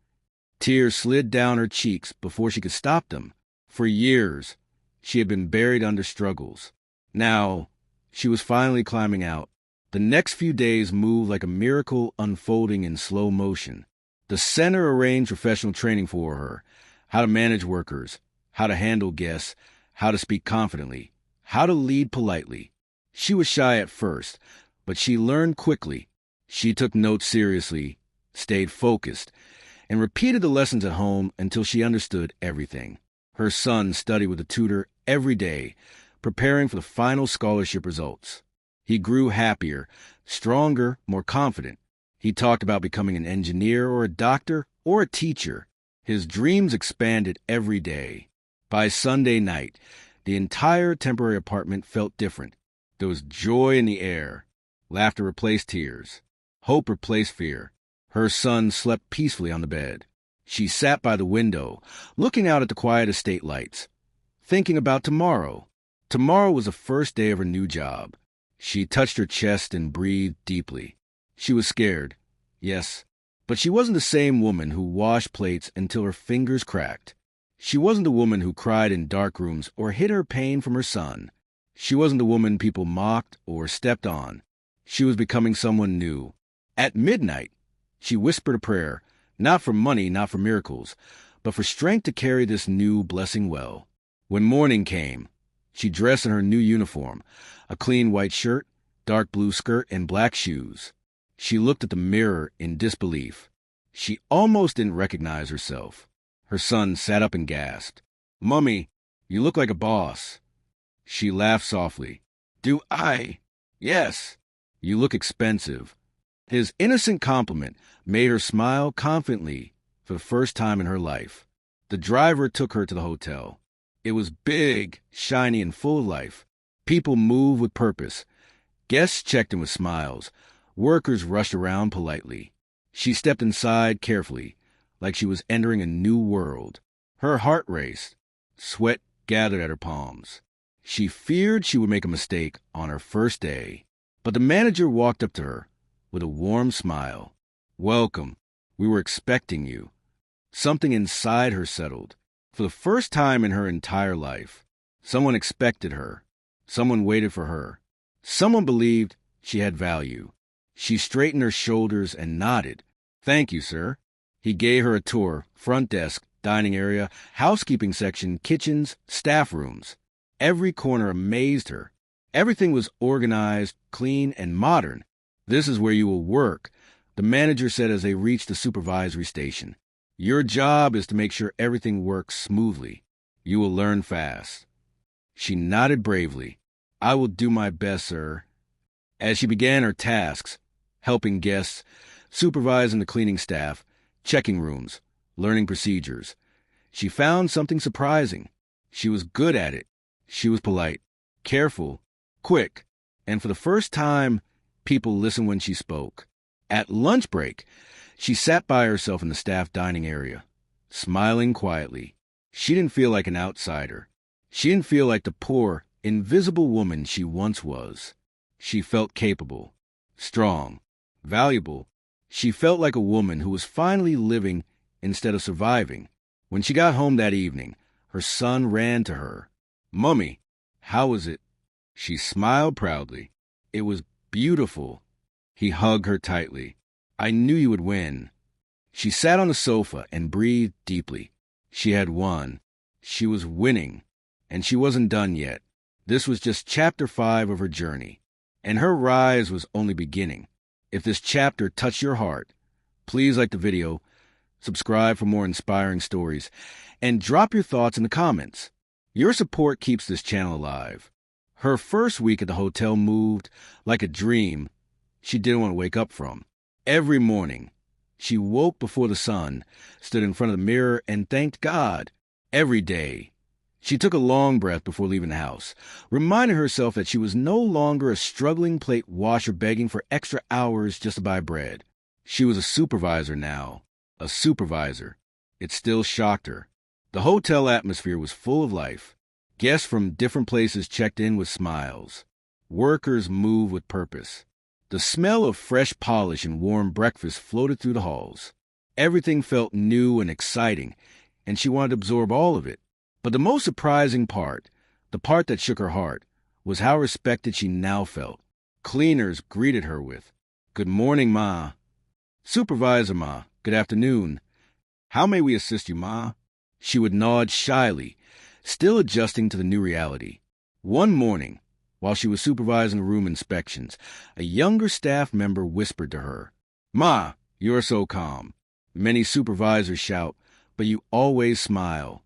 Tears slid down her cheeks before she could stop them. For years, she had been buried under struggles. Now, she was finally climbing out. The next few days moved like a miracle unfolding in slow motion. The center arranged professional training for her: how to manage workers, how to handle guests, how to speak confidently, how to lead politely. She was shy at first, but she learned quickly. She took notes seriously, stayed focused, and repeated the lessons at home until she understood everything. Her son studied with a tutor every day, preparing for the final scholarship results. He grew happier, stronger, more confident. He talked about becoming an engineer or a doctor or a teacher. His dreams expanded every day. By Sunday night, the entire temporary apartment felt different. There was joy in the air. Laughter replaced tears. Hope replaced fear. Her son slept peacefully on the bed. She sat by the window, looking out at the quiet estate lights, thinking about tomorrow. Tomorrow was the first day of her new job. She touched her chest and breathed deeply. She was scared, yes, but she wasn't the same woman who washed plates until her fingers cracked. She wasn't the woman who cried in dark rooms or hid her pain from her son. She wasn't the woman people mocked or stepped on. She was becoming someone new. At midnight, she whispered a prayer, not for money, not for miracles, but for strength to carry this new blessing well. When morning came, she dressed in her new uniform, a clean white shirt, dark blue skirt, and black shoes. She looked at the mirror in disbelief. She almost didn't recognize herself. Her son sat up and gasped. "Mummy, you look like a boss." She laughed softly. "Do I?" "Yes. You look expensive." His innocent compliment made her smile confidently for the first time in her life. The driver took her to the hotel. It was big, shiny, and full of life. People moved with purpose. Guests checked in with smiles. Workers rushed around politely. She stepped inside carefully, like she was entering a new world. Her heart raced. Sweat gathered at her palms. She feared she would make a mistake on her first day. But the manager walked up to her with a warm smile. "Welcome. We were expecting you." Something inside her settled. For the first time in her entire life, someone expected her. Someone waited for her. Someone believed she had value. She straightened her shoulders and nodded. "Thank you, sir." He gave her a tour: front desk, dining area, housekeeping section, kitchens, staff rooms. Every corner amazed her. Everything was organized, clean, and modern. "This is where you will work," the manager said as they reached the supervisory station. "Your job is to make sure everything works smoothly. You will learn fast." She nodded bravely. "I will do my best, sir." As she began her tasks, helping guests, supervising the cleaning staff, checking rooms, learning procedures, she found something surprising. She was good at it. She was polite, careful, quick, and for the first time, people listened when she spoke. At lunch break, she sat by herself in the staff dining area, smiling quietly. She didn't feel like an outsider. She didn't feel like the poor, invisible woman she once was. She felt capable, strong, valuable. She felt like a woman who was finally living instead of surviving. When she got home that evening, her son ran to her. "Mummy, how was it?" She smiled proudly. "It was beautiful." He hugged her tightly. "I knew you would win." She sat on the sofa and breathed deeply. She had won. She was winning. And she wasn't done yet. This was just chapter 5 of her journey. And her rise was only beginning. If this chapter touched your heart, please like the video, subscribe for more inspiring stories, and drop your thoughts in the comments. Your support keeps this channel alive. Her first week at the hotel moved like a dream she didn't want to wake up from. Every morning, she woke before the sun, stood in front of the mirror, and thanked God. Every day, she took a long breath before leaving the house, reminding herself that she was no longer a struggling plate washer begging for extra hours just to buy bread. She was a supervisor now. A supervisor. It still shocked her. The hotel atmosphere was full of life. Guests from different places checked in with smiles. Workers moved with purpose. The smell of fresh polish and warm breakfast floated through the halls. Everything felt new and exciting, and she wanted to absorb all of it. But the most surprising part, the part that shook her heart, was how respected she now felt. Cleaners greeted her with, "Good morning, Ma." "Supervisor, Ma, good afternoon. How may we assist you, Ma?" She would nod shyly, still adjusting to the new reality. One morning, while she was supervising room inspections, a younger staff member whispered to her, "Ma, you're so calm. Many supervisors shout, but you always smile."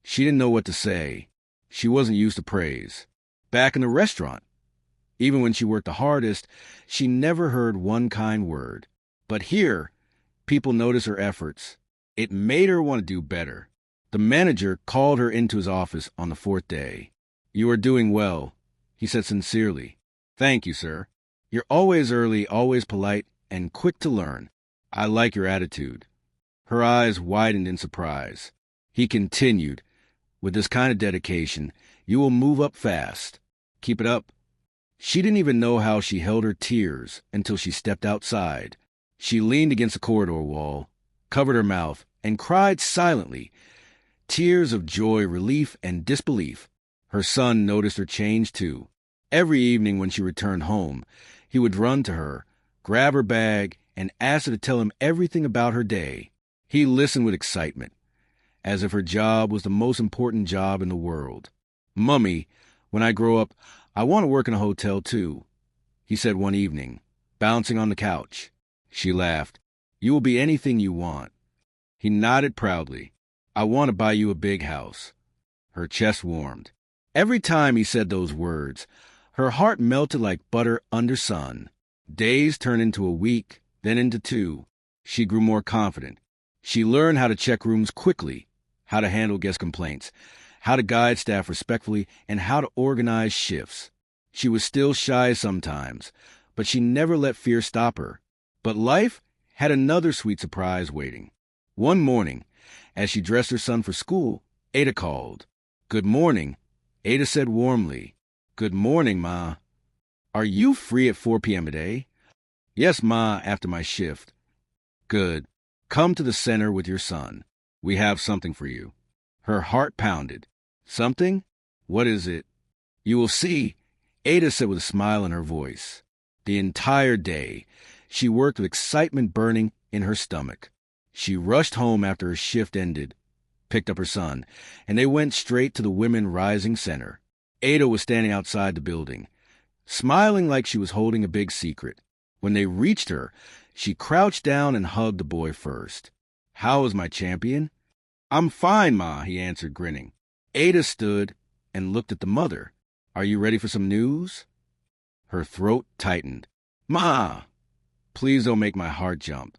She didn't know what to say. She wasn't used to praise. Back in the restaurant, even when she worked the hardest, she never heard one kind word. But here, people noticed her efforts. It made her want to do better. The manager called her into his office on the 4th day. "You are doing well," he said sincerely. "Thank you, sir. You're always early, always polite, and quick to learn. I like your attitude." Her eyes widened in surprise. He continued, "With this kind of dedication, you will move up fast. Keep it up." She didn't even know how she held her tears until she stepped outside. She leaned against the corridor wall, covered her mouth, and cried silently, tears of joy, relief, and disbelief. Her son noticed her change too. Every evening when she returned home, he would run to her, grab her bag, and ask her to tell him everything about her day. He listened with excitement, as if her job was the most important job in the world. "Mummy, when I grow up, I want to work in a hotel too," he said one evening, bouncing on the couch. She laughed. "You will be anything you want." He nodded proudly. "I want to buy you a big house." Her chest warmed. Every time he said those words, her heart melted like butter under sun. Days turned into a week, then into 2. She grew more confident. She learned how to check rooms quickly, how to handle guest complaints, how to guide staff respectfully, and how to organize shifts. She was still shy sometimes, but she never let fear stop her. But life had another sweet surprise waiting. One morning, as she dressed her son for school, Ada called. "Good morning," Ada said warmly. "Good morning, Ma. Are you free at 4 p.m. today?" "Yes, Ma, after my shift." "Good. Come to the center with your son. We have something for you." Her heart pounded. "Something? What is it?" "You will see," Ada said with a smile in her voice. The entire day, she worked with excitement burning in her stomach. She rushed home after her shift ended, picked up her son, and they went straight to the Women Rising Center. Ada was standing outside the building, smiling like she was holding a big secret. When they reached her, she crouched down and hugged the boy first. "How is my champion?" "I'm fine, Ma," he answered, grinning. Ada stood and looked at the mother. "Are you ready for some news?" Her throat tightened. "Ma!" "Please don't make my heart jump."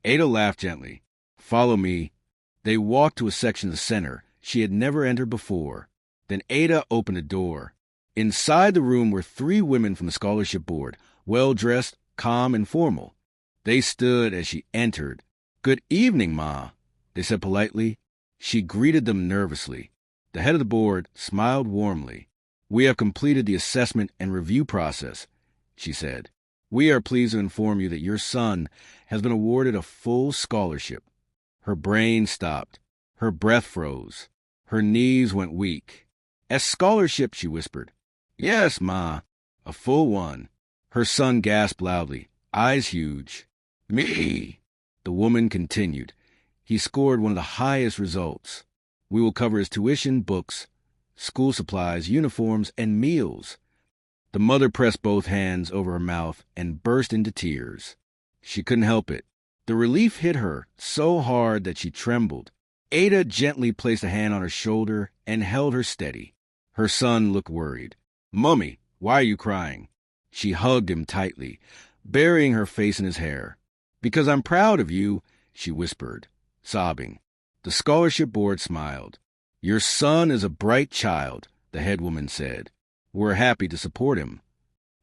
Ada laughed gently. "Follow me." They walked to a section of the center she had never entered before. Then Ada opened a door. Inside the room were 3 women from the scholarship board, well-dressed, calm, and formal. They stood as she entered. "Good evening, Ma," they said politely. She greeted them nervously. The head of the board smiled warmly. "We have completed the assessment and review process," she said. "We are pleased to inform you that your son has been awarded a full scholarship." Her brain stopped. Her breath froze. Her knees went weak. "A scholarship," she whispered. "Yes, Ma, a full one." Her son gasped loudly, eyes huge. "Me," the woman continued. "He scored one of the highest results. We will cover his tuition, books, school supplies, uniforms, and meals." The mother pressed both hands over her mouth and burst into tears. She couldn't help it. The relief hit her so hard that she trembled. Ada gently placed a hand on her shoulder and held her steady. Her son looked worried. "Mummy, why are you crying?" She hugged him tightly, burying her face in his hair. "Because I'm proud of you," she whispered, sobbing. The scholarship board smiled. "Your son is a bright child," the head woman said. "We're happy to support him."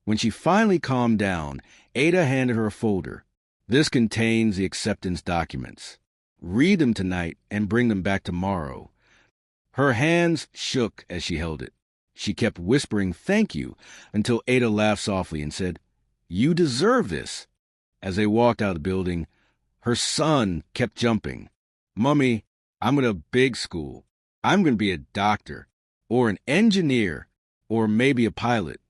When she finally calmed down, Ada handed her a folder. "This contains the acceptance documents. Read them tonight and bring them back tomorrow." Her hands shook as she held it. She kept whispering "thank you" until Ada laughed softly and said, "You deserve this." As they walked out of the building, her son kept jumping. "Mummy, I'm in a big school. I'm going to be a doctor, or an engineer, or maybe a pilot."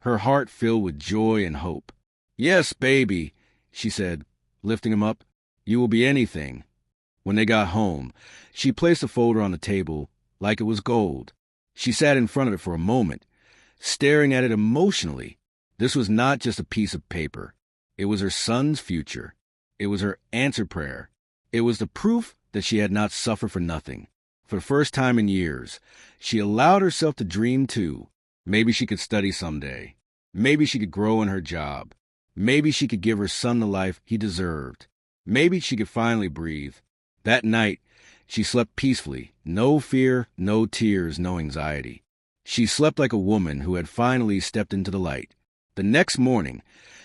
Her heart filled with joy and hope. "Yes, baby," she said, lifting him up. "You will be anything." When they got home, she placed the folder on the table like it was gold. She sat in front of it for a moment, staring at it emotionally. This was not just a piece of paper. It was her son's future. It was her answered prayer. It was the proof that she had not suffered for nothing. For the first time in years, she allowed herself to dream too. Maybe she could study someday. Maybe she could grow in her job. Maybe she could give her son the life he deserved. Maybe she could finally breathe. That night, she slept peacefully. No fear, no tears, no anxiety. She slept like a woman who had finally stepped into the light. The next morning,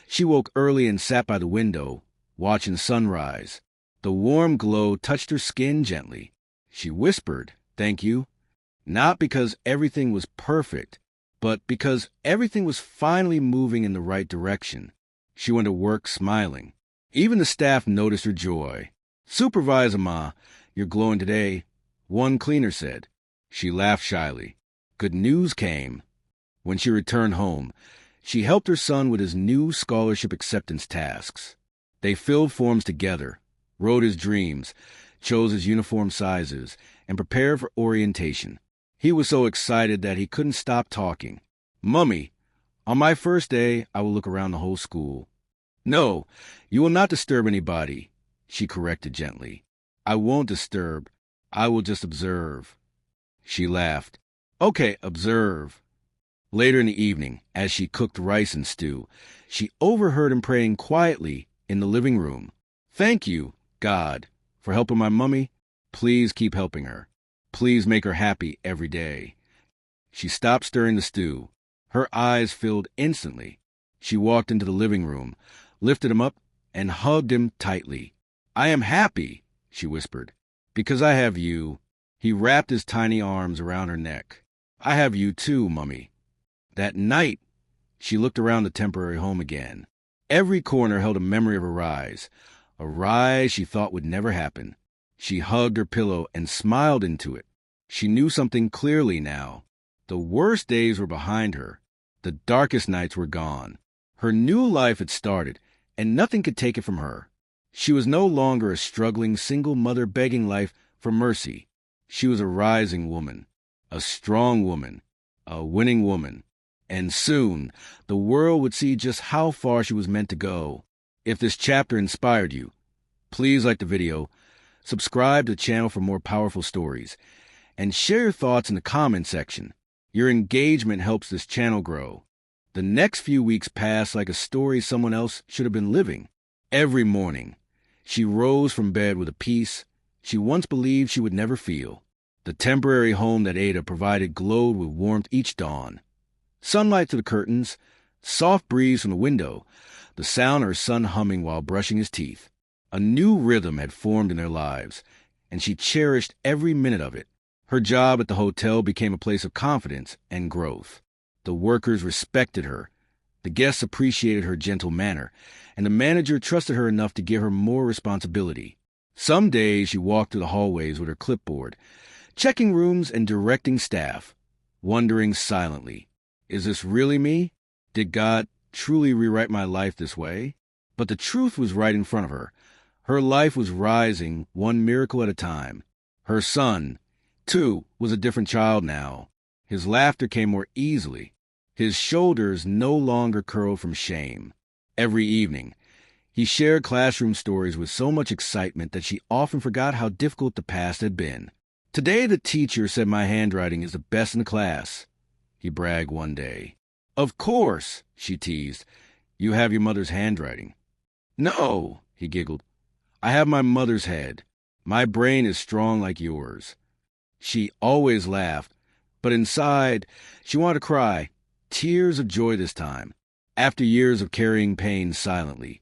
she woke early and sat by the window, watching sunrise. The warm glow touched her skin gently. She whispered, "Thank you," not because everything was perfect, but because everything was finally moving in the right direction. She went to work smiling. Even the staff noticed her joy. "Supervisor Ma, you're glowing today," one cleaner said. She laughed shyly. Good news came. When she returned home, she helped her son with his new scholarship acceptance tasks. They filled forms together, wrote his dreams, chose his uniform sizes, and prepared for orientation. He was so excited that he couldn't stop talking. "Mummy, on my first day, I will look around the whole school." "No, you will not disturb anybody," she corrected gently. "I won't disturb. I will just observe." She laughed. "Okay, observe." Later in the evening, as she cooked rice and stew, she overheard him praying quietly in the living room. "Thank you, God, for helping my mummy. Please keep helping her. Please make her happy every day." She stopped stirring the stew. Her eyes filled instantly. She walked into the living room, lifted him up, and hugged him tightly. "I am happy," she whispered, "because I have you." He wrapped his tiny arms around her neck. "I have you too, Mummy." That night, she looked around the temporary home again. Every corner held a memory of a rise she thought would never happen. She hugged her pillow and smiled into it. She knew something clearly now. The worst days were behind her. The darkest nights were gone. Her new life had started, and nothing could take it from her. She was no longer a struggling single mother begging life for mercy. She was a rising woman, a strong woman, a winning woman. And soon, the world would see just how far she was meant to go. If this chapter inspired you, please like the video, subscribe to the channel for more powerful stories, and share your thoughts in the comment section. Your engagement helps this channel grow. The next few weeks passed like a story someone else should have been living. Every morning, she rose from bed with a peace she once believed she would never feel. The temporary home that Ada provided glowed with warmth each dawn. Sunlight through the curtains, soft breeze from the window, the sound of her son humming while brushing his teeth. A new rhythm had formed in their lives, and she cherished every minute of it. Her job at the hotel became a place of confidence and growth. The workers respected her, the guests appreciated her gentle manner, and the manager trusted her enough to give her more responsibility. Some days she walked through the hallways with her clipboard, checking rooms and directing staff, wondering silently, is this really me? Did God truly rewrite my life this way? But the truth was right in front of her. Her life was rising one miracle at a time. Her son, too, was a different child now. His laughter came more easily. His shoulders no longer curled from shame. Every evening, he shared classroom stories with so much excitement that she often forgot how difficult the past had been. "Today the teacher said my handwriting is the best in the class," he bragged one day. "Of course," she teased. "You have your mother's handwriting." "No," he giggled. "I have my mother's head. My brain is strong like yours." She always laughed, but inside, she wanted to cry. Tears of joy this time. After years of carrying pain silently,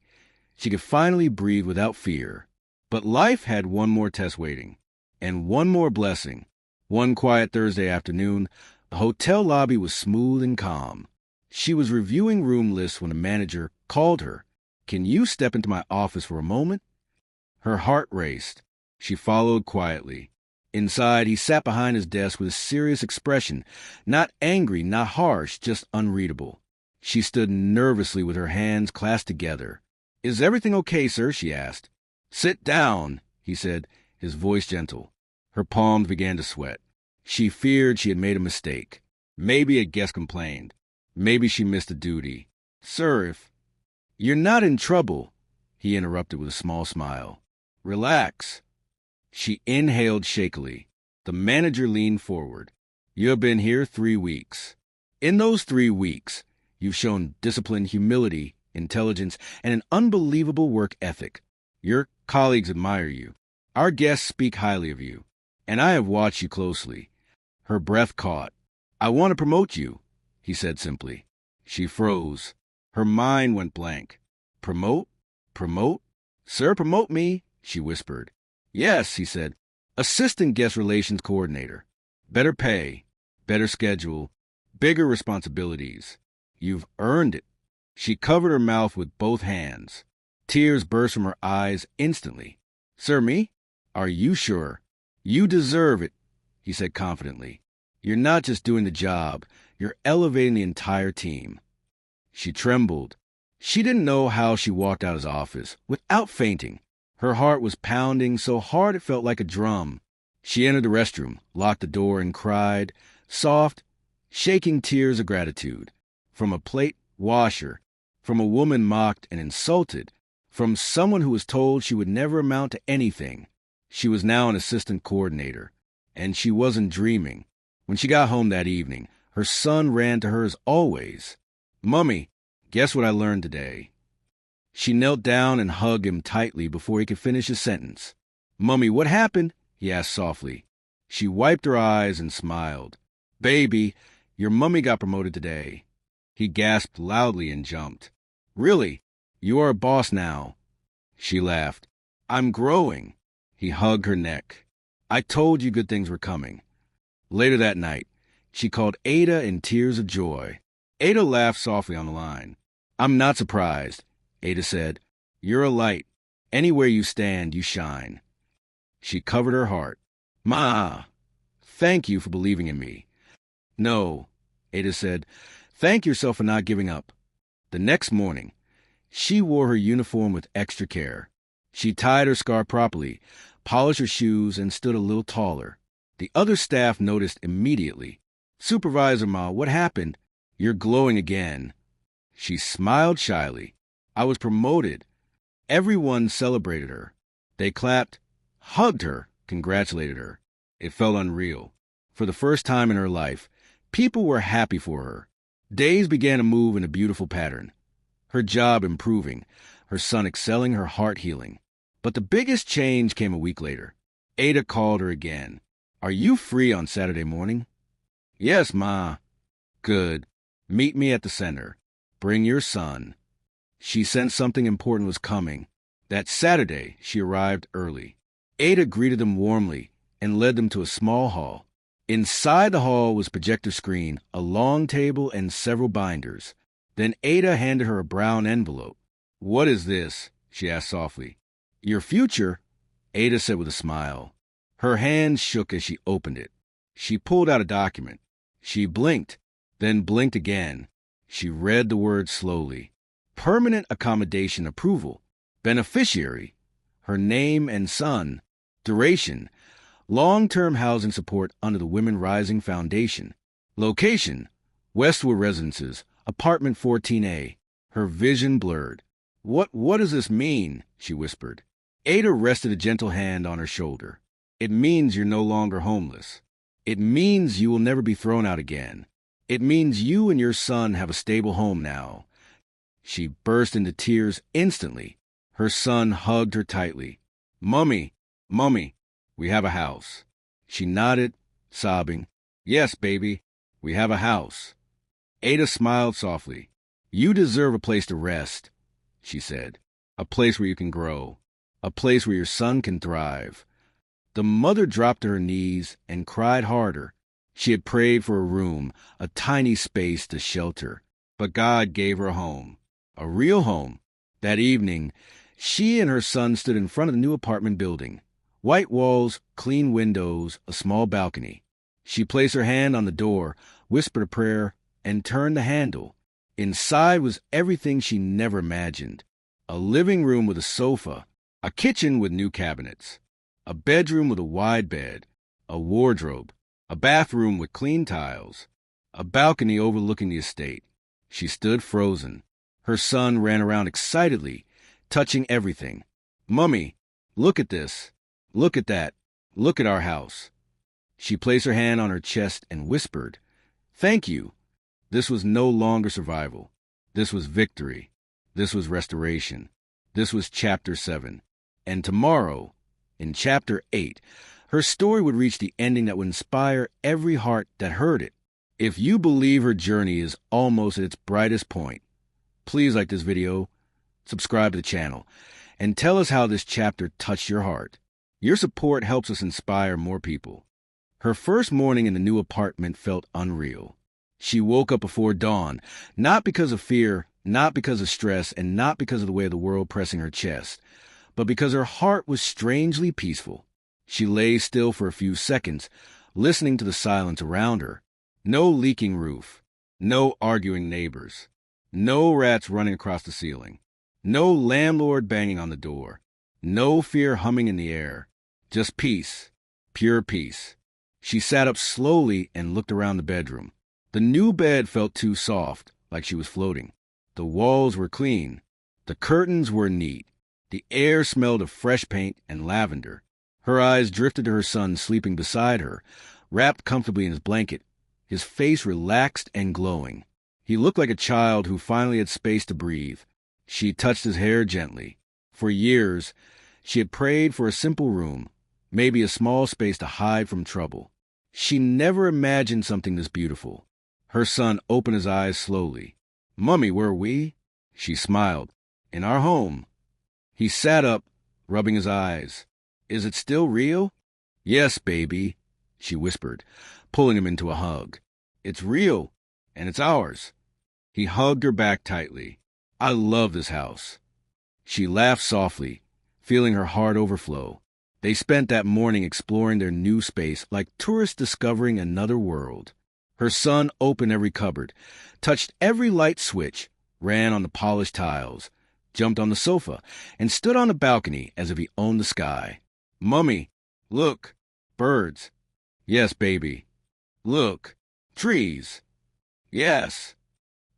she could finally breathe without fear. But life had one more test waiting, and one more blessing. One quiet Thursday afternoon, the hotel lobby was smooth and calm. She was reviewing room lists when the manager called her. "Can you step into my office for a moment?" Her heart raced. She followed quietly. Inside, he sat behind his desk with a serious expression, not angry, not harsh, just unreadable. She stood nervously with her hands clasped together. "Is everything okay, sir?" she asked. "Sit down," he said, his voice gentle. Her palms began to sweat. She feared she had made a mistake. Maybe a guest complained. Maybe she missed a duty. "Sir, if you're not in trouble," he interrupted with a small smile. "Relax." She inhaled shakily. The manager leaned forward. "You have been here 3 weeks. In those 3 weeks, you've shown discipline, humility, intelligence, and an unbelievable work ethic. Your colleagues admire you. Our guests speak highly of you. And I have watched you closely." Her breath caught. "I want to promote you," he said simply. She froze. Her mind went blank. "Promote? Promote? Sir, promote me," she whispered. Yes, he said. Assistant guest relations coordinator. Better pay, better schedule, bigger responsibilities. You've earned it. She covered her mouth with both hands. Tears burst from her eyes instantly. Sir, me? Are you sure? You deserve it, he said confidently. You're not just doing the job, you're elevating the entire team. She trembled. She didn't know how she walked out of his office without fainting. Her heart was pounding so hard it felt like a drum. She entered the restroom, locked the door, and cried, soft, shaking tears of gratitude. From a plate washer, from a woman mocked and insulted, from someone who was told she would never amount to anything. She was now an assistant coordinator, and she wasn't dreaming. When she got home that evening, her son ran to her as always. Mummy, guess what I learned today? She knelt down and hugged him tightly before he could finish his sentence. Mummy, what happened? He asked softly. She wiped her eyes and smiled. Baby, your mummy got promoted today. He gasped loudly and jumped. Really? You are a boss now. She laughed. I'm growing. He hugged her neck. I told you good things were coming. Later that night, she called Ada in tears of joy. Ada laughed softly on the line. I'm not surprised, Ada said. You're a light. Anywhere you stand, you shine. She covered her heart. Ma, thank you for believing in me. No, Ada said. Thank yourself for not giving up. The next morning, she wore her uniform with extra care. She tied her scarf properly, polished her shoes, and stood a little taller. The other staff noticed immediately. Supervisor Ma, what happened? You're glowing again. She smiled shyly. I was promoted. Everyone celebrated her. They clapped, hugged her, congratulated her. It felt unreal. For the first time in her life, people were happy for her. Days began to move in a beautiful pattern. Her job improving, her son excelling, her heart healing. But the biggest change came a week later. Ada called her again. Are you free on Saturday morning? Yes, Ma. Good. Meet me at the center. Bring your son. She sensed something important was coming. That Saturday, she arrived early. Ada greeted them warmly and led them to a small hall. Inside the hall was a projector screen, a long table, and several binders. Then Ada handed her a brown envelope. What is this? She asked softly. Your future, Ada said with a smile. Her hands shook as she opened it. She pulled out a document. She blinked, then blinked again. She read the words slowly. Permanent accommodation approval. Beneficiary. Her name and son. Duration. Long-term housing support under the Women Rising Foundation. Location. Westwood Residences, apartment 14A. Her vision blurred. What does this mean? She whispered. Ada rested a gentle hand on her shoulder. It means you're no longer homeless. It means you will never be thrown out again. It means you and your son have a stable home now. She burst into tears instantly. Her son hugged her tightly. Mummy, we have a house. She nodded, sobbing. Yes, baby, we have a house. Ada smiled softly. You deserve a place to rest, she said. A place where you can grow. A place where your son can thrive. The mother dropped to her knees and cried harder. She had prayed for a room, a tiny space to shelter. But God gave her a home. A real home. That evening, she and her son stood in front of the new apartment building. White walls, clean windows, a small balcony. She placed her hand on the door, whispered a prayer, and turned the handle. Inside was everything she never imagined. A living room with a sofa, a kitchen with new cabinets, a bedroom with a wide bed, a wardrobe, a bathroom with clean tiles, a balcony overlooking the estate. She stood frozen. Her son ran around excitedly, touching everything. Mummy, look at this. Look at that. Look at our house. She placed her hand on her chest and whispered, Thank you. This was no longer survival. This was victory. This was restoration. This was Chapter 7. And tomorrow, in Chapter 8, her story would reach the ending that would inspire every heart that heard it. If you believe her journey is almost at its brightest point, please like this video, subscribe to the channel, and tell us how this chapter touched your heart. Your support helps us inspire more people. Her first morning in the new apartment felt unreal. She woke up before dawn, not because of fear, not because of stress, and not because of the weight of the world pressing her chest, but because her heart was strangely peaceful. She lay still for a few seconds, listening to the silence around her. No leaking roof, no arguing neighbors, no rats running across the ceiling, no landlord banging on the door, no fear humming in the air, just peace, pure peace. She sat up slowly and looked around the bedroom. The new bed felt too soft, like she was floating. The walls were clean. The curtains were neat. The air smelled of fresh paint and lavender. Her eyes drifted to her son sleeping beside her, wrapped comfortably in his blanket, his face relaxed and glowing. He looked like a child who finally had space to breathe. She touched his hair gently. For years, she had prayed for a simple room, maybe a small space to hide from trouble. She never imagined something this beautiful. Her son opened his eyes slowly. "Mummy, where are we?" She smiled. "In our home." He sat up, rubbing his eyes. "Is it still real?" "Yes, baby," she whispered, pulling him into a hug. "It's real, and it's ours." He hugged her back tightly. "I love this house." She laughed softly, feeling her heart overflow. They spent that morning exploring their new space like tourists discovering another world. Her son opened every cupboard, touched every light switch, ran on the polished tiles, jumped on the sofa, and stood on the balcony as if he owned the sky. "Mummy, look, birds." "Yes, baby." "Look, trees." "Yes."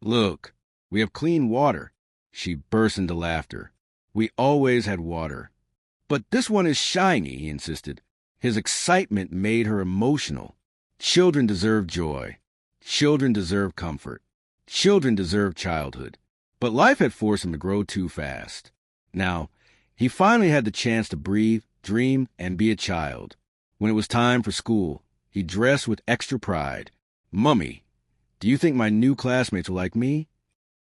"Look, we have clean water." She burst into laughter. "We always had water." "But this one is shiny," he insisted. His excitement made her emotional. Children deserve joy. Children deserve comfort. Children deserve childhood. But life had forced him to grow too fast. Now, he finally had the chance to breathe, dream, and be a child. When it was time for school, he dressed with extra pride. "Mummy, do you think my new classmates will like me?"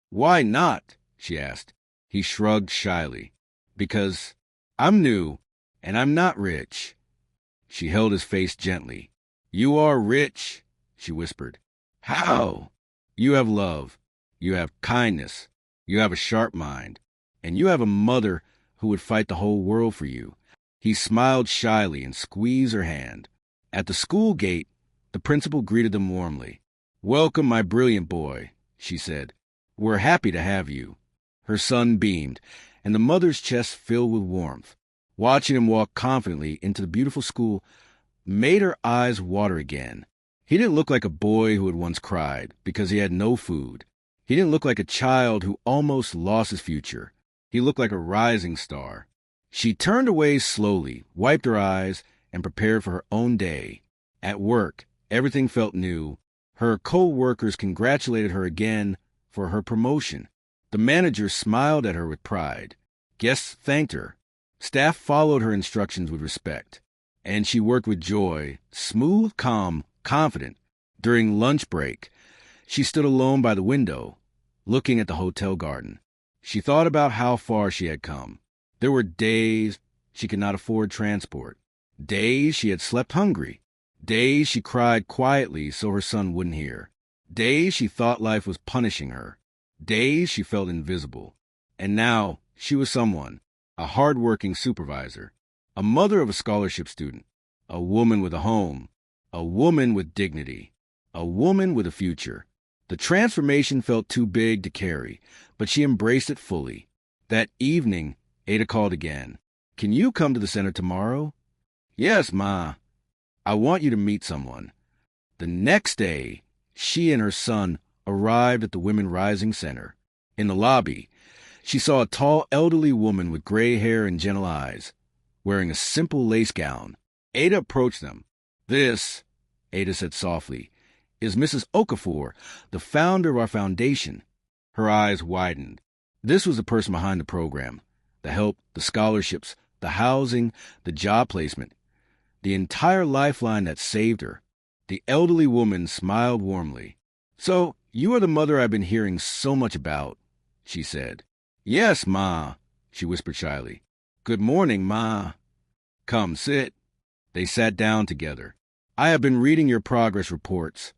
"Why not?" she asked. He shrugged shyly. "Because I'm new, and I'm not rich." She held his face gently. "You are rich," she whispered. "How?" "You have love. You have kindness. You have a sharp mind. And you have a mother who would fight the whole world for you." He smiled shyly and squeezed her hand. At the school gate, the principal greeted them warmly. "Welcome, my brilliant boy," she said. "We're happy to have you." Her son beamed, and the mother's chest filled with warmth. Watching him walk confidently into the beautiful school made her eyes water again. He didn't look like a boy who had once cried because he had no food. He didn't look like a child who almost lost his future. He looked like a rising star. She turned away slowly, wiped her eyes, and prepared for her own day. At work, everything felt new. Her co-workers congratulated her again for her promotion. The manager smiled at her with pride. Guests thanked her. Staff followed her instructions with respect. And she worked with joy, smooth, calm, confident. During lunch break, she stood alone by the window, looking at the hotel garden. She thought about how far she had come. There were days she could not afford transport. Days she had slept hungry. Days she cried quietly so her son wouldn't hear. Days she thought life was punishing her. Days she felt invisible. And now she was someone, a hard-working supervisor, a mother of a scholarship student, a woman with a home, a woman with dignity, a woman with a future. The transformation felt too big to carry, but she embraced it fully. That evening, Ada called again. "Can you come to the center tomorrow?" "Yes, Ma. I want you to meet someone." The next day, she and her son arrived at the Women Rising Center. In the lobby, she saw a tall elderly woman with gray hair and gentle eyes, wearing a simple lace gown. Ada approached them. "This," Ada said softly, "is Mrs. Okafor, the founder of our foundation." Her eyes widened. This was the person behind the program. The help, the scholarships, the housing, the job placement. The entire lifeline that saved her. The elderly woman smiled warmly. "So, you are the mother I've been hearing so much about," she said. "Yes, Ma," she whispered shyly. Good morning, Ma. Come, sit. They sat down together. I have been reading your progress reports,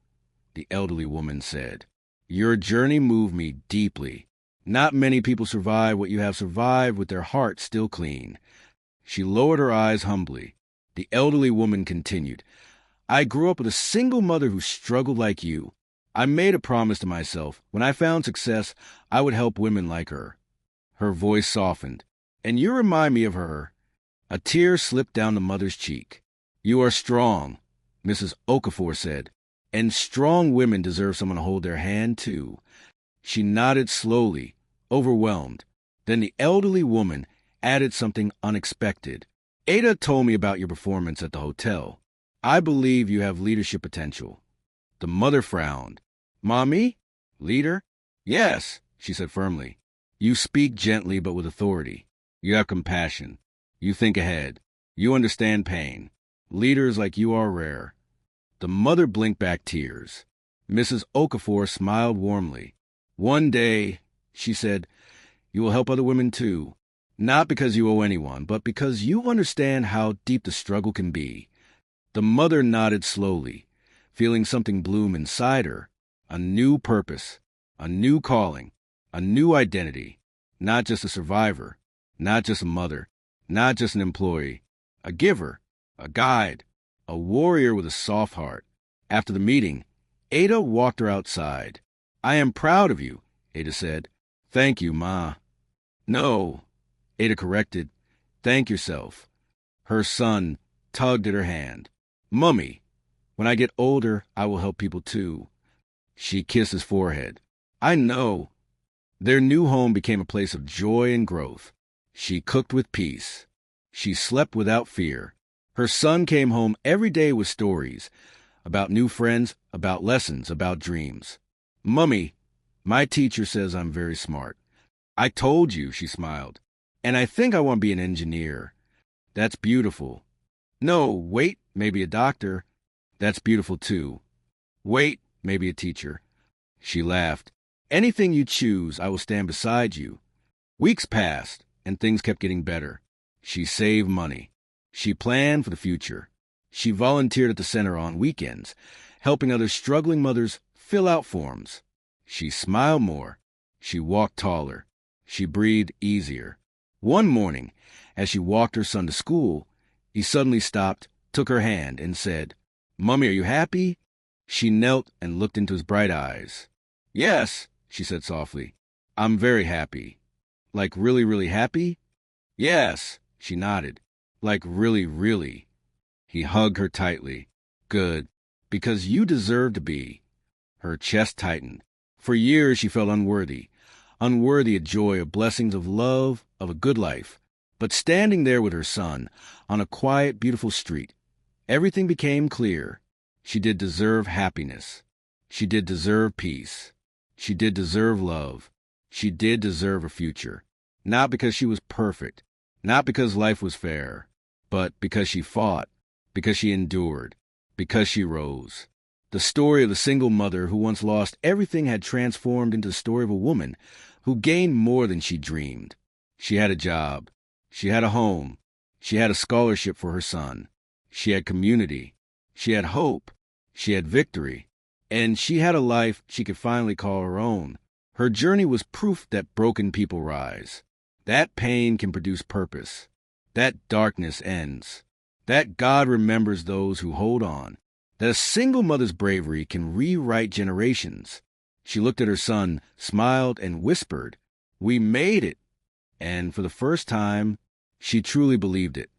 the elderly woman said. Your journey moved me deeply. Not many people survive what you have survived with their hearts still clean. She lowered her eyes humbly. The elderly woman continued, I grew up with a single mother who struggled like you. I made a promise to myself. When I found success, I would help women like her. Her voice softened. And you remind me of her. A tear slipped down the mother's cheek. You are strong, Mrs. Okafor said. And strong women deserve someone to hold their hand, too. She nodded slowly, overwhelmed. Then the elderly woman added something unexpected. Ada told me about your performance at the hotel. I believe you have leadership potential. The mother frowned. Mommy? Leader? Yes, she said firmly. You speak gently but with authority. You have compassion. You think ahead. You understand pain. Leaders like you are rare. The mother blinked back tears. Mrs. Okafor smiled warmly. One day, she said, you will help other women too. Not because you owe anyone, but because you understand how deep the struggle can be. The mother nodded slowly, feeling something bloom inside her. A new purpose, a new calling, a new identity. Not just a survivor, not just a mother, not just an employee. A giver, a guide, a warrior with a soft heart. After the meeting, Ada walked her outside. I am proud of you, Ada said. Thank you, Ma. No, Ada corrected. Thank yourself. Her son tugged at her hand. Mummy, when I get older, I will help people too. She kissed his forehead. I know. Their new home became a place of joy and growth. She cooked with peace. She slept without fear. Her son came home every day with stories about new friends, about lessons, about dreams. Mummy, my teacher says I'm very smart. I told you, she smiled. And I think I want to be an engineer. That's beautiful. No, wait, maybe a doctor. That's beautiful too. Wait, maybe a teacher. She laughed. Anything you choose, I will stand beside you. Weeks passed, and things kept getting better. She saved money. She planned for the future. She volunteered at the center on weekends, helping other struggling mothers fill out forms. She smiled more. She walked taller. She breathed easier. One morning, as she walked her son to school, he suddenly stopped, took her hand, and said, Mummy, are you happy? She knelt and looked into his bright eyes. Yes, she said softly. I'm very happy. Like really, really happy? Yes, she nodded. Like really, really. He hugged her tightly. Good, because you deserve to be. Her chest tightened. For years she felt unworthy of joy, of blessings, of love, of a good life. But standing there with her son, on a quiet, beautiful street, everything became clear. She did deserve happiness. She did deserve peace. She did deserve love. She did deserve a future. Not because she was perfect, not because life was fair, but because she fought, because she endured, because she rose. The story of the single mother who once lost everything had transformed into the story of a woman who gained more than she dreamed. She had a job. She had a home. She had a scholarship for her son. She had community. She had hope. She had victory. And she had a life she could finally call her own. Her journey was proof that broken people rise. That pain can produce purpose. That darkness ends. That God remembers those who hold on. That a single mother's bravery can rewrite generations. She looked at her son, smiled, and whispered, "We made it." And for the first time, she truly believed it.